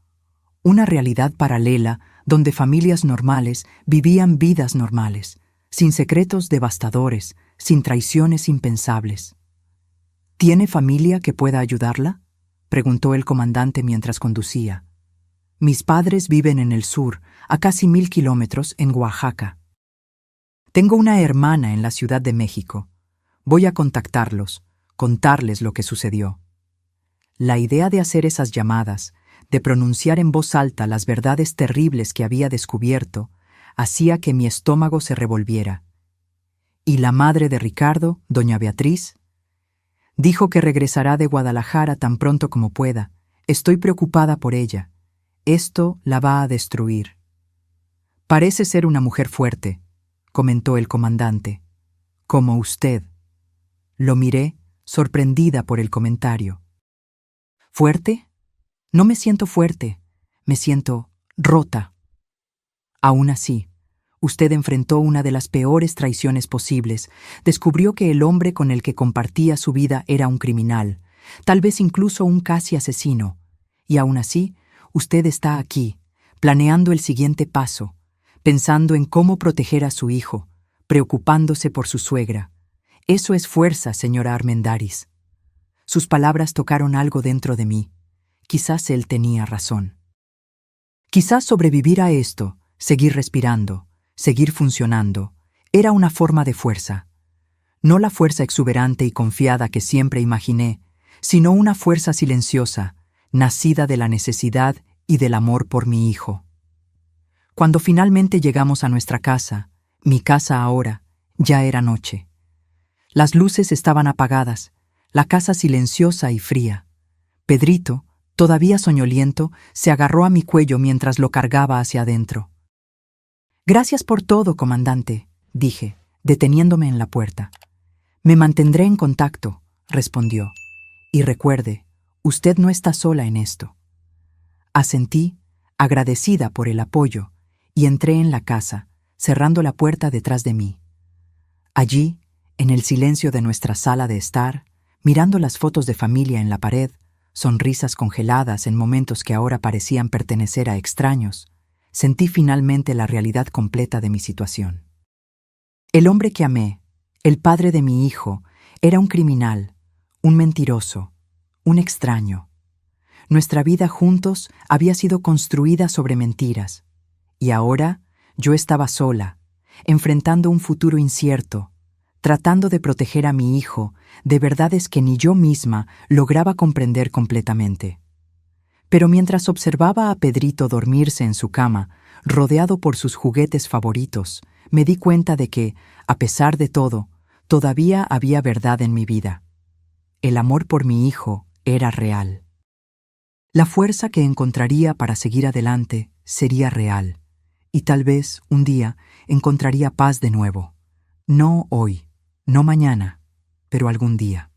Una realidad paralela donde familias normales vivían vidas normales, sin secretos devastadores, sin traiciones impensables. ¿Tiene familia que pueda ayudarla?, preguntó el comandante mientras conducía. Mis padres viven en el sur, a casi 1000 kilómetros, en Oaxaca. Tengo una hermana en la Ciudad de México. Voy a contactarlos, contarles lo que sucedió. La idea de hacer esas llamadas, de pronunciar en voz alta las verdades terribles que había descubierto, hacía que mi estómago se revolviera. ¿Y la madre de Ricardo, doña Beatriz? Dijo que regresará de Guadalajara tan pronto como pueda. Estoy preocupada por ella. Esto la va a destruir. Parece ser una mujer fuerte, comentó el comandante. Como usted. Lo miré, sorprendida por el comentario. ¿Fuerte? No me siento fuerte, me siento rota. Aún así, usted enfrentó una de las peores traiciones posibles, descubrió que el hombre con el que compartía su vida era un criminal, tal vez incluso un casi asesino, y aún así, usted está aquí, planeando el siguiente paso, pensando en cómo proteger a su hijo, preocupándose por su suegra. Eso es fuerza, señora Armendáriz. Sus palabras tocaron algo dentro de mí. Quizás él tenía razón. Quizás sobrevivir a esto, seguir respirando, seguir funcionando, era una forma de fuerza. No la fuerza exuberante y confiada que siempre imaginé, sino una fuerza silenciosa, nacida de la necesidad y del amor por mi hijo. Cuando finalmente llegamos a nuestra casa, mi casa ahora, ya era noche. Las luces estaban apagadas, la casa silenciosa y fría. Pedrito, todavía soñoliento, se agarró a mi cuello mientras lo cargaba hacia adentro. «Gracias por todo, comandante», dije, deteniéndome en la puerta. «Me mantendré en contacto», respondió. «Y recuerde, usted no está sola en esto». Asentí, agradecida por el apoyo, y entré en la casa, cerrando la puerta detrás de mí. Allí, en el silencio de nuestra sala de estar, mirando las fotos de familia en la pared, sonrisas congeladas en momentos que ahora parecían pertenecer a extraños, sentí finalmente la realidad completa de mi situación. El hombre que amé, el padre de mi hijo, era un criminal, un mentiroso, un extraño. Nuestra vida juntos había sido construida sobre mentiras, y ahora yo estaba sola, enfrentando un futuro incierto, tratando de proteger a mi hijo de verdades que ni yo misma lograba comprender completamente. Pero mientras observaba a Pedrito dormirse en su cama, rodeado por sus juguetes favoritos, me di cuenta de que, a pesar de todo, todavía había verdad en mi vida. El amor por mi hijo era real. La fuerza que encontraría para seguir adelante sería real, y tal vez un día encontraría paz de nuevo. No hoy, no mañana, pero algún día.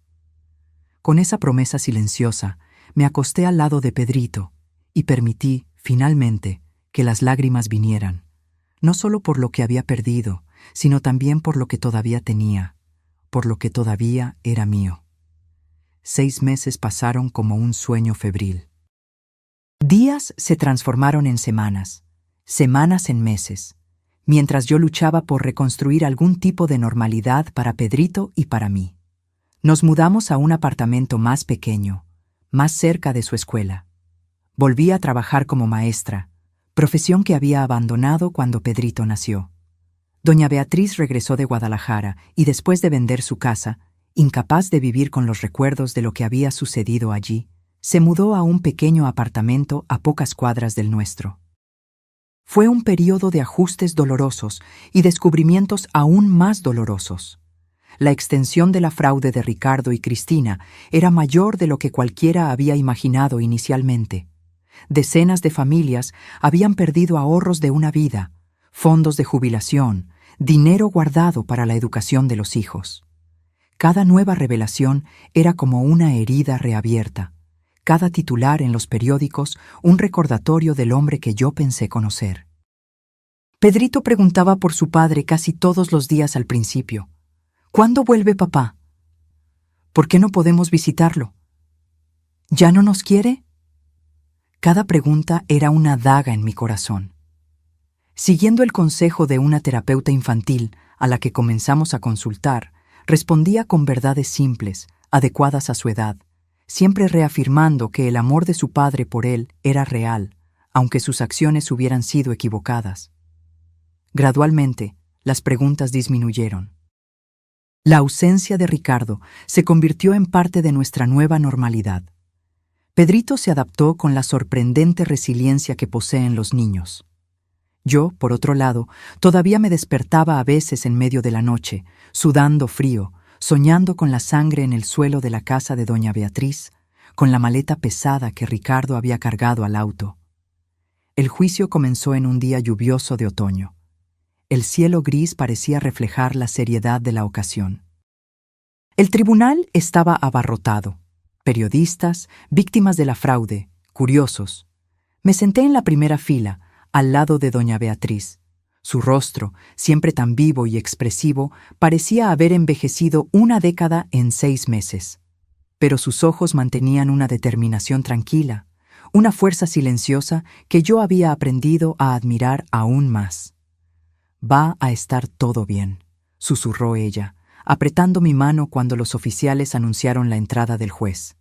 Con esa promesa silenciosa, me acosté al lado de Pedrito y permití, finalmente, que las lágrimas vinieran, no solo por lo que había perdido, sino también por lo que todavía tenía, por lo que todavía era mío. 6 meses pasaron como un sueño febril. Días se transformaron en semanas semanas en meses, mientras yo luchaba por reconstruir algún tipo de normalidad para Pedrito y para mí. Nos mudamos a un apartamento más pequeño, más cerca de su escuela. Volví a trabajar como maestra, profesión que había abandonado cuando Pedrito nació. Doña Beatriz regresó de Guadalajara y después de vender su casa, incapaz de vivir con los recuerdos de lo que había sucedido allí, se mudó a un pequeño apartamento a pocas cuadras del nuestro. Fue un período de ajustes dolorosos y descubrimientos aún más dolorosos. La extensión de la fraude de Ricardo y Cristina era mayor de lo que cualquiera había imaginado inicialmente. Decenas de familias habían perdido ahorros de una vida, fondos de jubilación, dinero guardado para la educación de los hijos. Cada nueva revelación era como una herida reabierta. Cada titular en los periódicos un recordatorio del hombre que yo pensé conocer. Pedrito preguntaba por su padre casi todos los días al principio. ¿Cuándo vuelve papá? ¿Por qué no podemos visitarlo? ¿Ya no nos quiere? Cada pregunta era una daga en mi corazón. Siguiendo el consejo de una terapeuta infantil a la que comenzamos a consultar, respondía con verdades simples, adecuadas a su edad, siempre reafirmando que el amor de su padre por él era real, aunque sus acciones hubieran sido equivocadas. Gradualmente, las preguntas disminuyeron. La ausencia de Ricardo se convirtió en parte de nuestra nueva normalidad. Pedrito se adaptó con la sorprendente resiliencia que poseen los niños. Yo, por otro lado, todavía me despertaba a veces en medio de la noche, sudando frío, soñando con la sangre en el suelo de la casa de doña Beatriz, con la maleta pesada que Ricardo había cargado al auto. El juicio comenzó en un día lluvioso de otoño. El cielo gris parecía reflejar la seriedad de la ocasión. El tribunal estaba abarrotado. Periodistas, víctimas de la fraude, curiosos. Me senté en la primera fila, al lado de doña Beatriz. Su rostro, siempre tan vivo y expresivo, parecía haber envejecido una década en 6 meses. Pero sus ojos mantenían una determinación tranquila, una fuerza silenciosa que yo había aprendido a admirar aún más. «Va a estar todo bien», susurró ella, apretando mi mano cuando los oficiales anunciaron la entrada del juez.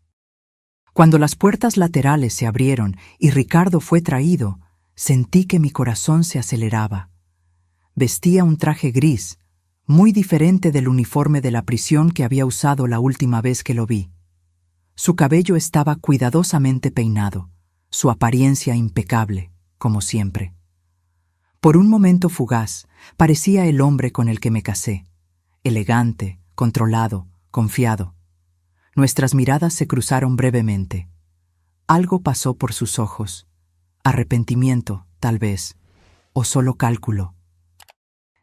Cuando las puertas laterales se abrieron y Ricardo fue traído, sentí que mi corazón se aceleraba. Vestía un traje gris, muy diferente del uniforme de la prisión que había usado la última vez que lo vi. Su cabello estaba cuidadosamente peinado, su apariencia impecable, como siempre. Por un momento fugaz, parecía el hombre con el que me casé, elegante, controlado, confiado. Nuestras miradas se cruzaron brevemente. Algo pasó por sus ojos. Arrepentimiento, tal vez, o solo cálculo.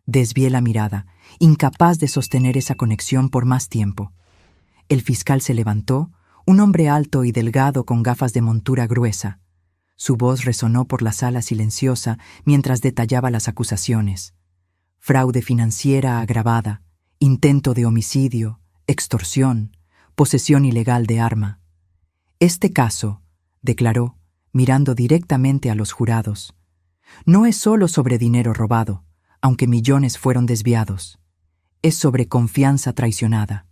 Desvié la mirada, incapaz de sostener esa conexión por más tiempo. El fiscal se levantó, un hombre alto y delgado con gafas de montura gruesa. Su voz resonó por la sala silenciosa mientras detallaba las acusaciones. Fraude financiera agravada, intento de homicidio, extorsión, posesión ilegal de arma. Este caso, declaró, mirando directamente a los jurados, no es solo sobre dinero robado, aunque millones fueron desviados. Es sobre confianza traicionada.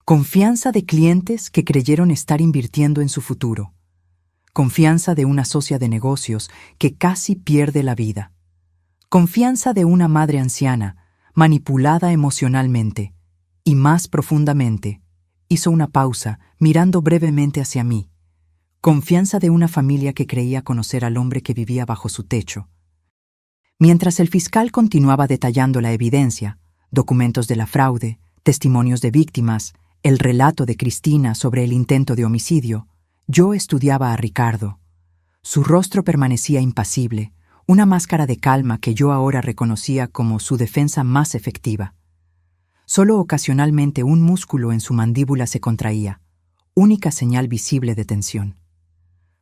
Confianza de clientes que creyeron estar invirtiendo en su futuro. Confianza de una socia de negocios que casi pierde la vida. Confianza de una madre anciana, manipulada emocionalmente. Y más profundamente, hizo una pausa, mirando brevemente hacia mí. Confianza de una familia que creía conocer al hombre que vivía bajo su techo. Mientras el fiscal continuaba detallando la evidencia, documentos de la fraude, testimonios de víctimas, el relato de Cristina sobre el intento de homicidio, yo estudiaba a Ricardo. Su rostro permanecía impasible, una máscara de calma que yo ahora reconocía como su defensa más efectiva. Solo ocasionalmente un músculo en su mandíbula se contraía, única señal visible de tensión.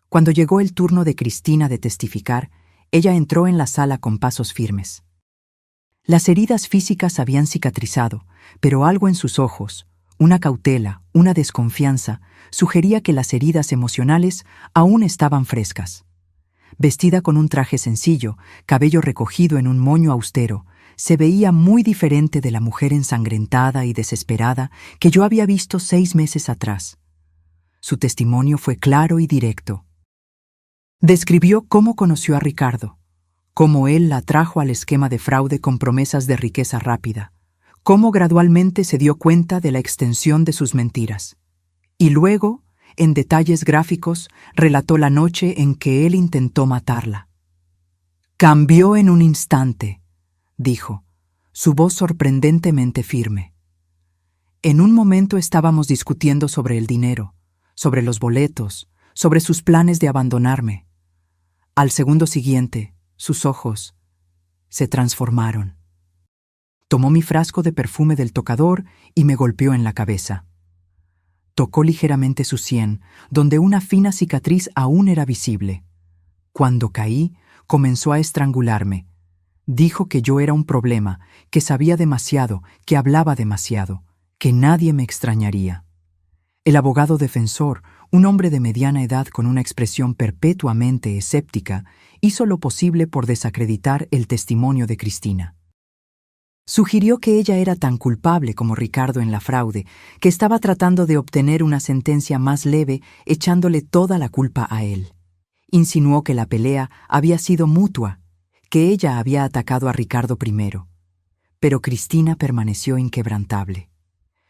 Cuando llegó el turno de Cristina de testificar, ella entró en la sala con pasos firmes. Las heridas físicas habían cicatrizado, pero algo en sus ojos, una cautela, una desconfianza, sugería que las heridas emocionales aún estaban frescas. vestida con un traje sencillo, cabello recogido en un moño austero, se veía muy diferente de la mujer ensangrentada y desesperada que yo había visto 6 meses atrás. Su testimonio fue claro y directo. Describió cómo conoció a Ricardo, cómo él la trajo al esquema de fraude con promesas de riqueza rápida, cómo gradualmente se dio cuenta de la extensión de sus mentiras. Y luego, en detalles gráficos, relató la noche en que él intentó matarla. «Cambió en un instante», dijo, su voz sorprendentemente firme. «En un momento estábamos discutiendo sobre el dinero, sobre los boletos, sobre sus planes de abandonarme. Al segundo siguiente, sus ojos se transformaron. Tomó mi frasco de perfume del tocador y me golpeó en la cabeza. Tocó ligeramente su sien, donde una fina cicatriz aún era visible. Cuando caí, comenzó a estrangularme. Dijo que yo era un problema, que sabía demasiado, que hablaba demasiado, que nadie me extrañaría. El abogado defensor, un hombre de mediana edad con una expresión perpetuamente escéptica, hizo lo posible por desacreditar el testimonio de Cristina. Sugirió que ella era tan culpable como Ricardo en la fraude, que estaba tratando de obtener una sentencia más leve echándole toda la culpa a él. Insinuó que la pelea había sido mutua, que ella había atacado a Ricardo primero. Pero Cristina permaneció inquebrantable.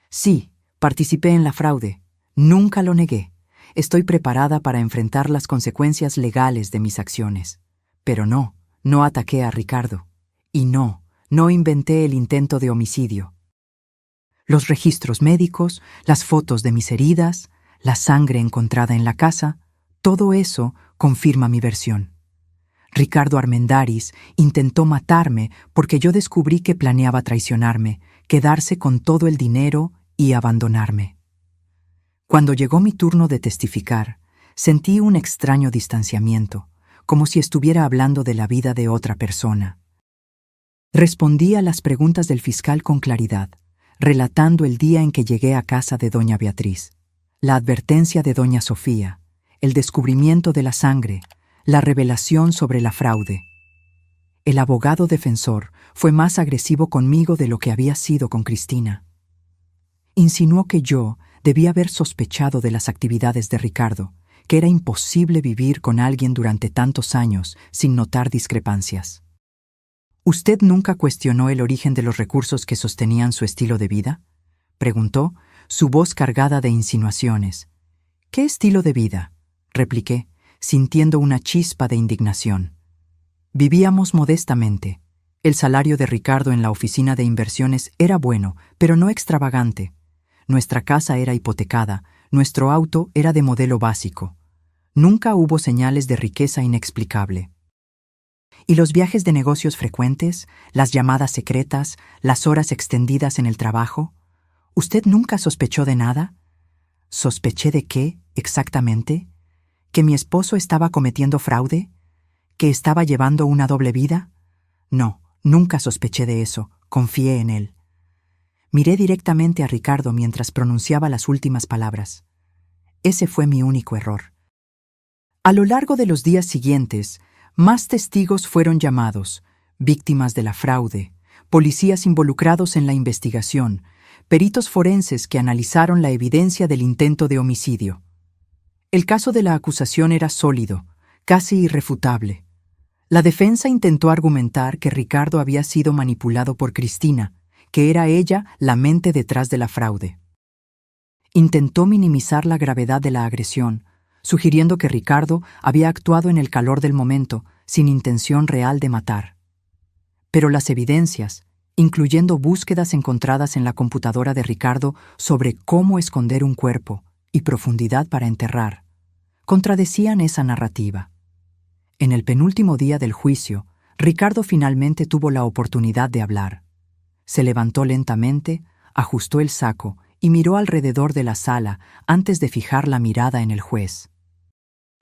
«Sí, participé en la fraude. Nunca lo negué. Estoy preparada para enfrentar las consecuencias legales de mis acciones. Pero no ataqué a Ricardo. Y no inventé el intento de homicidio. Los registros médicos, las fotos de mis heridas, la sangre encontrada en la casa, todo eso confirma mi versión. Ricardo Armendáriz intentó matarme porque yo descubrí que planeaba traicionarme, quedarse con todo el dinero y abandonarme. Cuando llegó mi turno de testificar, sentí un extraño distanciamiento, como si estuviera hablando de la vida de otra persona. Respondí a las preguntas del fiscal con claridad, relatando el día en que llegué a casa de doña Beatriz, la advertencia de doña Sofía, el descubrimiento de la sangre, la revelación sobre la fraude. El abogado defensor fue más agresivo conmigo de lo que había sido con Cristina. Insinuó que yo debía haber sospechado de las actividades de Ricardo, que era imposible vivir con alguien durante tantos años sin notar discrepancias. ¿Usted nunca cuestionó el origen de los recursos que sostenían su estilo de vida?, preguntó, su voz cargada de insinuaciones. «¿Qué estilo de vida?», repliqué, sintiendo una chispa de indignación. Vivíamos modestamente. El salario de Ricardo en la oficina de inversiones era bueno, pero no extravagante. Nuestra casa era hipotecada, nuestro auto era de modelo básico. Nunca hubo señales de riqueza inexplicable. ¿Y los viajes de negocios frecuentes, las llamadas secretas, las horas extendidas en el trabajo? ¿Usted nunca sospechó de nada? ¿Sospeché de qué, exactamente? ¿Que mi esposo estaba cometiendo fraude? ¿Que estaba llevando una doble vida? No, nunca sospeché de eso, confié en él. Miré directamente a Ricardo mientras pronunciaba las últimas palabras. Ese fue mi único error. A lo largo de los días siguientes, más testigos fueron llamados, víctimas de la fraude, policías involucrados en la investigación, peritos forenses que analizaron la evidencia del intento de homicidio. El caso de la acusación era sólido, casi irrefutable. La defensa intentó argumentar que Ricardo había sido manipulado por Cristina, que era ella la mente detrás de la fraude. Intentó minimizar la gravedad de la agresión, sugiriendo que Ricardo había actuado en el calor del momento, sin intención real de matar. Pero las evidencias, incluyendo búsquedas encontradas en la computadora de Ricardo sobre cómo esconder un cuerpo y profundidad para enterrar, contradecían esa narrativa. En el penúltimo día del juicio, Ricardo finalmente tuvo la oportunidad de hablar. Se levantó lentamente, ajustó el saco y miró alrededor de la sala antes de fijar la mirada en el juez.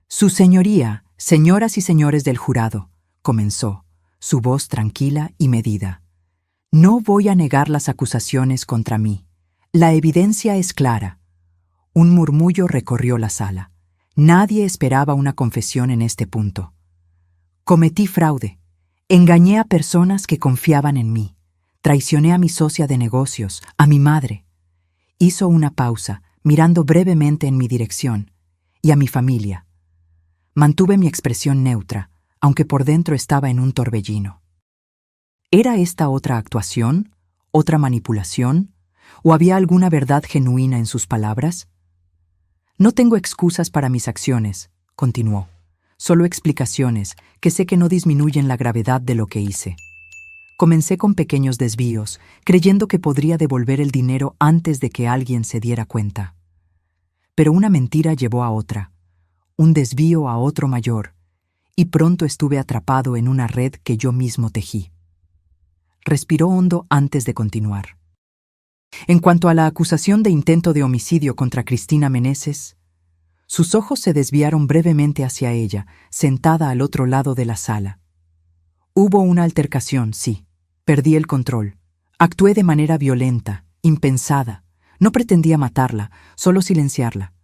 «Su señoría, señoras y señores del jurado», comenzó, su voz tranquila y medida. «No voy a negar las acusaciones contra mí. La evidencia es clara». Un murmullo recorrió la sala. Nadie esperaba una confesión en este punto. Cometí fraude. Engañé a personas que confiaban en mí. Traicioné a mi socia de negocios, a mi madre. Hizo una pausa, mirando brevemente en mi dirección, y a mi familia. Mantuve mi expresión neutra, aunque por dentro estaba en un torbellino. ¿Era esta otra actuación? ¿Otra manipulación? ¿O había alguna verdad genuina en sus palabras? No tengo excusas para mis acciones, continuó. Solo explicaciones que sé que no disminuyen la gravedad de lo que hice. Comencé con pequeños desvíos, creyendo que podría devolver el dinero antes de que alguien se diera cuenta. Pero una mentira llevó a otra, un desvío a otro mayor, y pronto estuve atrapado en una red que yo mismo tejí. Respiró hondo antes de continuar. En cuanto a la acusación de intento de homicidio contra Cristina Meneses, sus ojos se desviaron brevemente hacia ella, sentada al otro lado de la sala. Hubo una altercación, sí. Perdí el control. Actué de manera violenta, impensada. No pretendía matarla, solo silenciarla.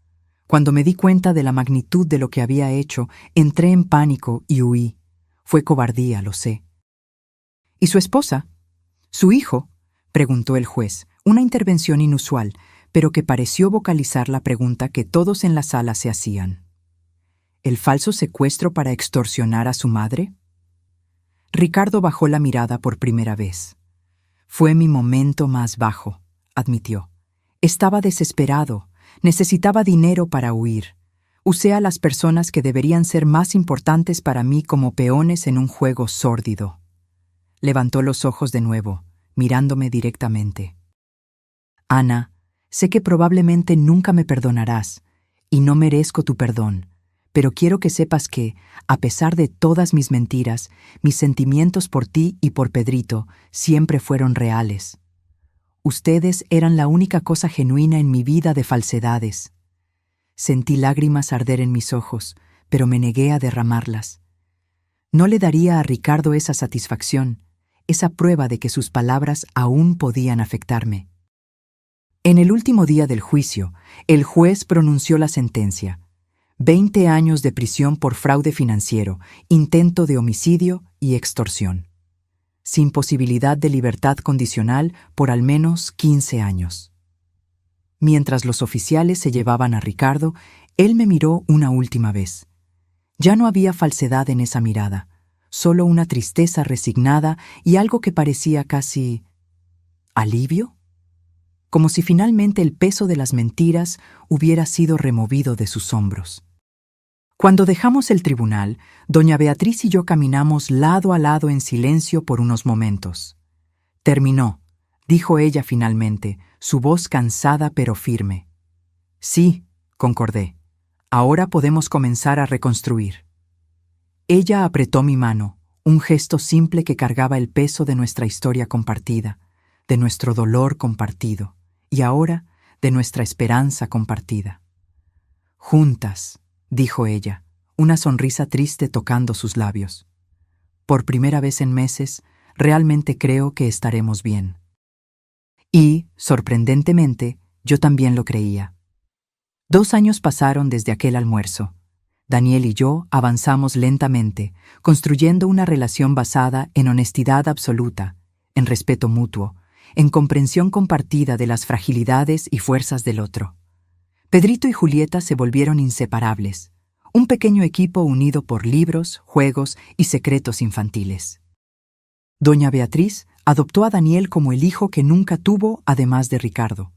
Cuando me di cuenta de la magnitud de lo que había hecho, entré en pánico y huí. Fue cobardía, lo sé. ¿Y su esposa? ¿Su hijo? Preguntó el juez, una intervención inusual, pero que pareció vocalizar la pregunta que todos en la sala se hacían. ¿El falso secuestro para extorsionar a su madre? Ricardo bajó la mirada por primera vez. Fue mi momento más bajo, admitió. Estaba desesperado, necesitaba dinero para huir. Usé a las personas que deberían ser más importantes para mí como peones en un juego sórdido. Levantó los ojos de nuevo, mirándome directamente. Ana, sé que probablemente nunca me perdonarás, y no merezco tu perdón, pero quiero que sepas que, a pesar de todas mis mentiras, mis sentimientos por ti y por Pedrito siempre fueron reales. Ustedes eran la única cosa genuina en mi vida de falsedades. Sentí lágrimas arder en mis ojos, pero me negué a derramarlas. No le daría a Ricardo esa satisfacción, esa prueba de que sus palabras aún podían afectarme. En el último día del juicio, el juez pronunció la sentencia: 20 años de prisión por fraude financiero, intento de homicidio y extorsión, sin posibilidad de libertad condicional por al menos 15 años. Mientras los oficiales se llevaban a Ricardo, él me miró una última vez. Ya no había falsedad en esa mirada, solo una tristeza resignada y algo que parecía casi ¿alivio? Como si finalmente el peso de las mentiras hubiera sido removido de sus hombros. Cuando dejamos el tribunal, doña Beatriz y yo caminamos lado a lado en silencio por unos momentos. Terminó, dijo ella finalmente, su voz cansada pero firme. Sí, concordé. Ahora podemos comenzar a reconstruir. Ella apretó mi mano, un gesto simple que cargaba el peso de nuestra historia compartida, de nuestro dolor compartido, y ahora de nuestra esperanza compartida. Juntas, dijo ella, una sonrisa triste tocando sus labios. Por primera vez en meses, realmente creo que estaremos bien. Y, sorprendentemente, yo también lo creía. 2 años pasaron desde aquel almuerzo. Daniel y yo avanzamos lentamente, construyendo una relación basada en honestidad absoluta, en respeto mutuo, en comprensión compartida de las fragilidades y fuerzas del otro. Pedrito y Julieta se volvieron inseparables, un pequeño equipo unido por libros, juegos y secretos infantiles. Doña Beatriz adoptó a Daniel como el hijo que nunca tuvo, además de Ricardo,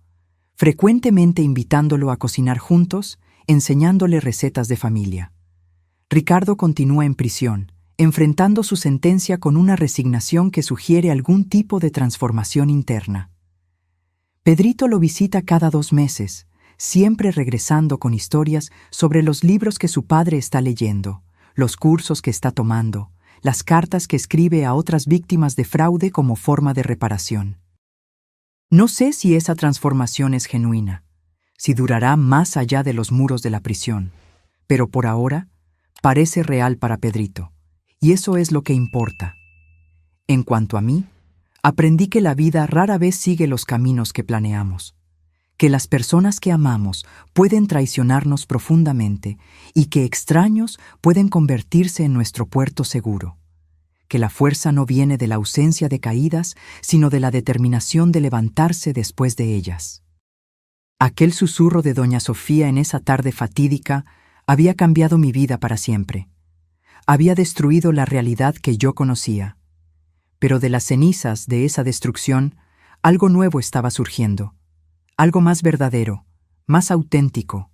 frecuentemente invitándolo a cocinar juntos, enseñándole recetas de familia. Ricardo continúa en prisión, enfrentando su sentencia con una resignación que sugiere algún tipo de transformación interna. Pedrito lo visita cada 2 meses, siempre regresando con historias sobre los libros que su padre está leyendo, los cursos que está tomando, las cartas que escribe a otras víctimas de fraude como forma de reparación. No sé si esa transformación es genuina, si durará más allá de los muros de la prisión, pero por ahora parece real para Pedrito, y eso es lo que importa. En cuanto a mí, aprendí que la vida rara vez sigue los caminos que planeamos, que las personas que amamos pueden traicionarnos profundamente y que extraños pueden convertirse en nuestro puerto seguro, que la fuerza no viene de la ausencia de caídas, sino de la determinación de levantarse después de ellas. Aquel susurro de doña Sofía en esa tarde fatídica había cambiado mi vida para siempre. Había destruido la realidad que yo conocía. Pero de las cenizas de esa destrucción, algo nuevo estaba surgiendo. Algo más verdadero, más auténtico,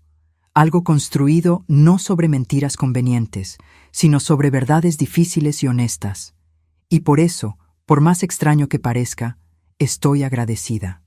algo construido no sobre mentiras convenientes, sino sobre verdades difíciles y honestas. Y por eso, por más extraño que parezca, estoy agradecida.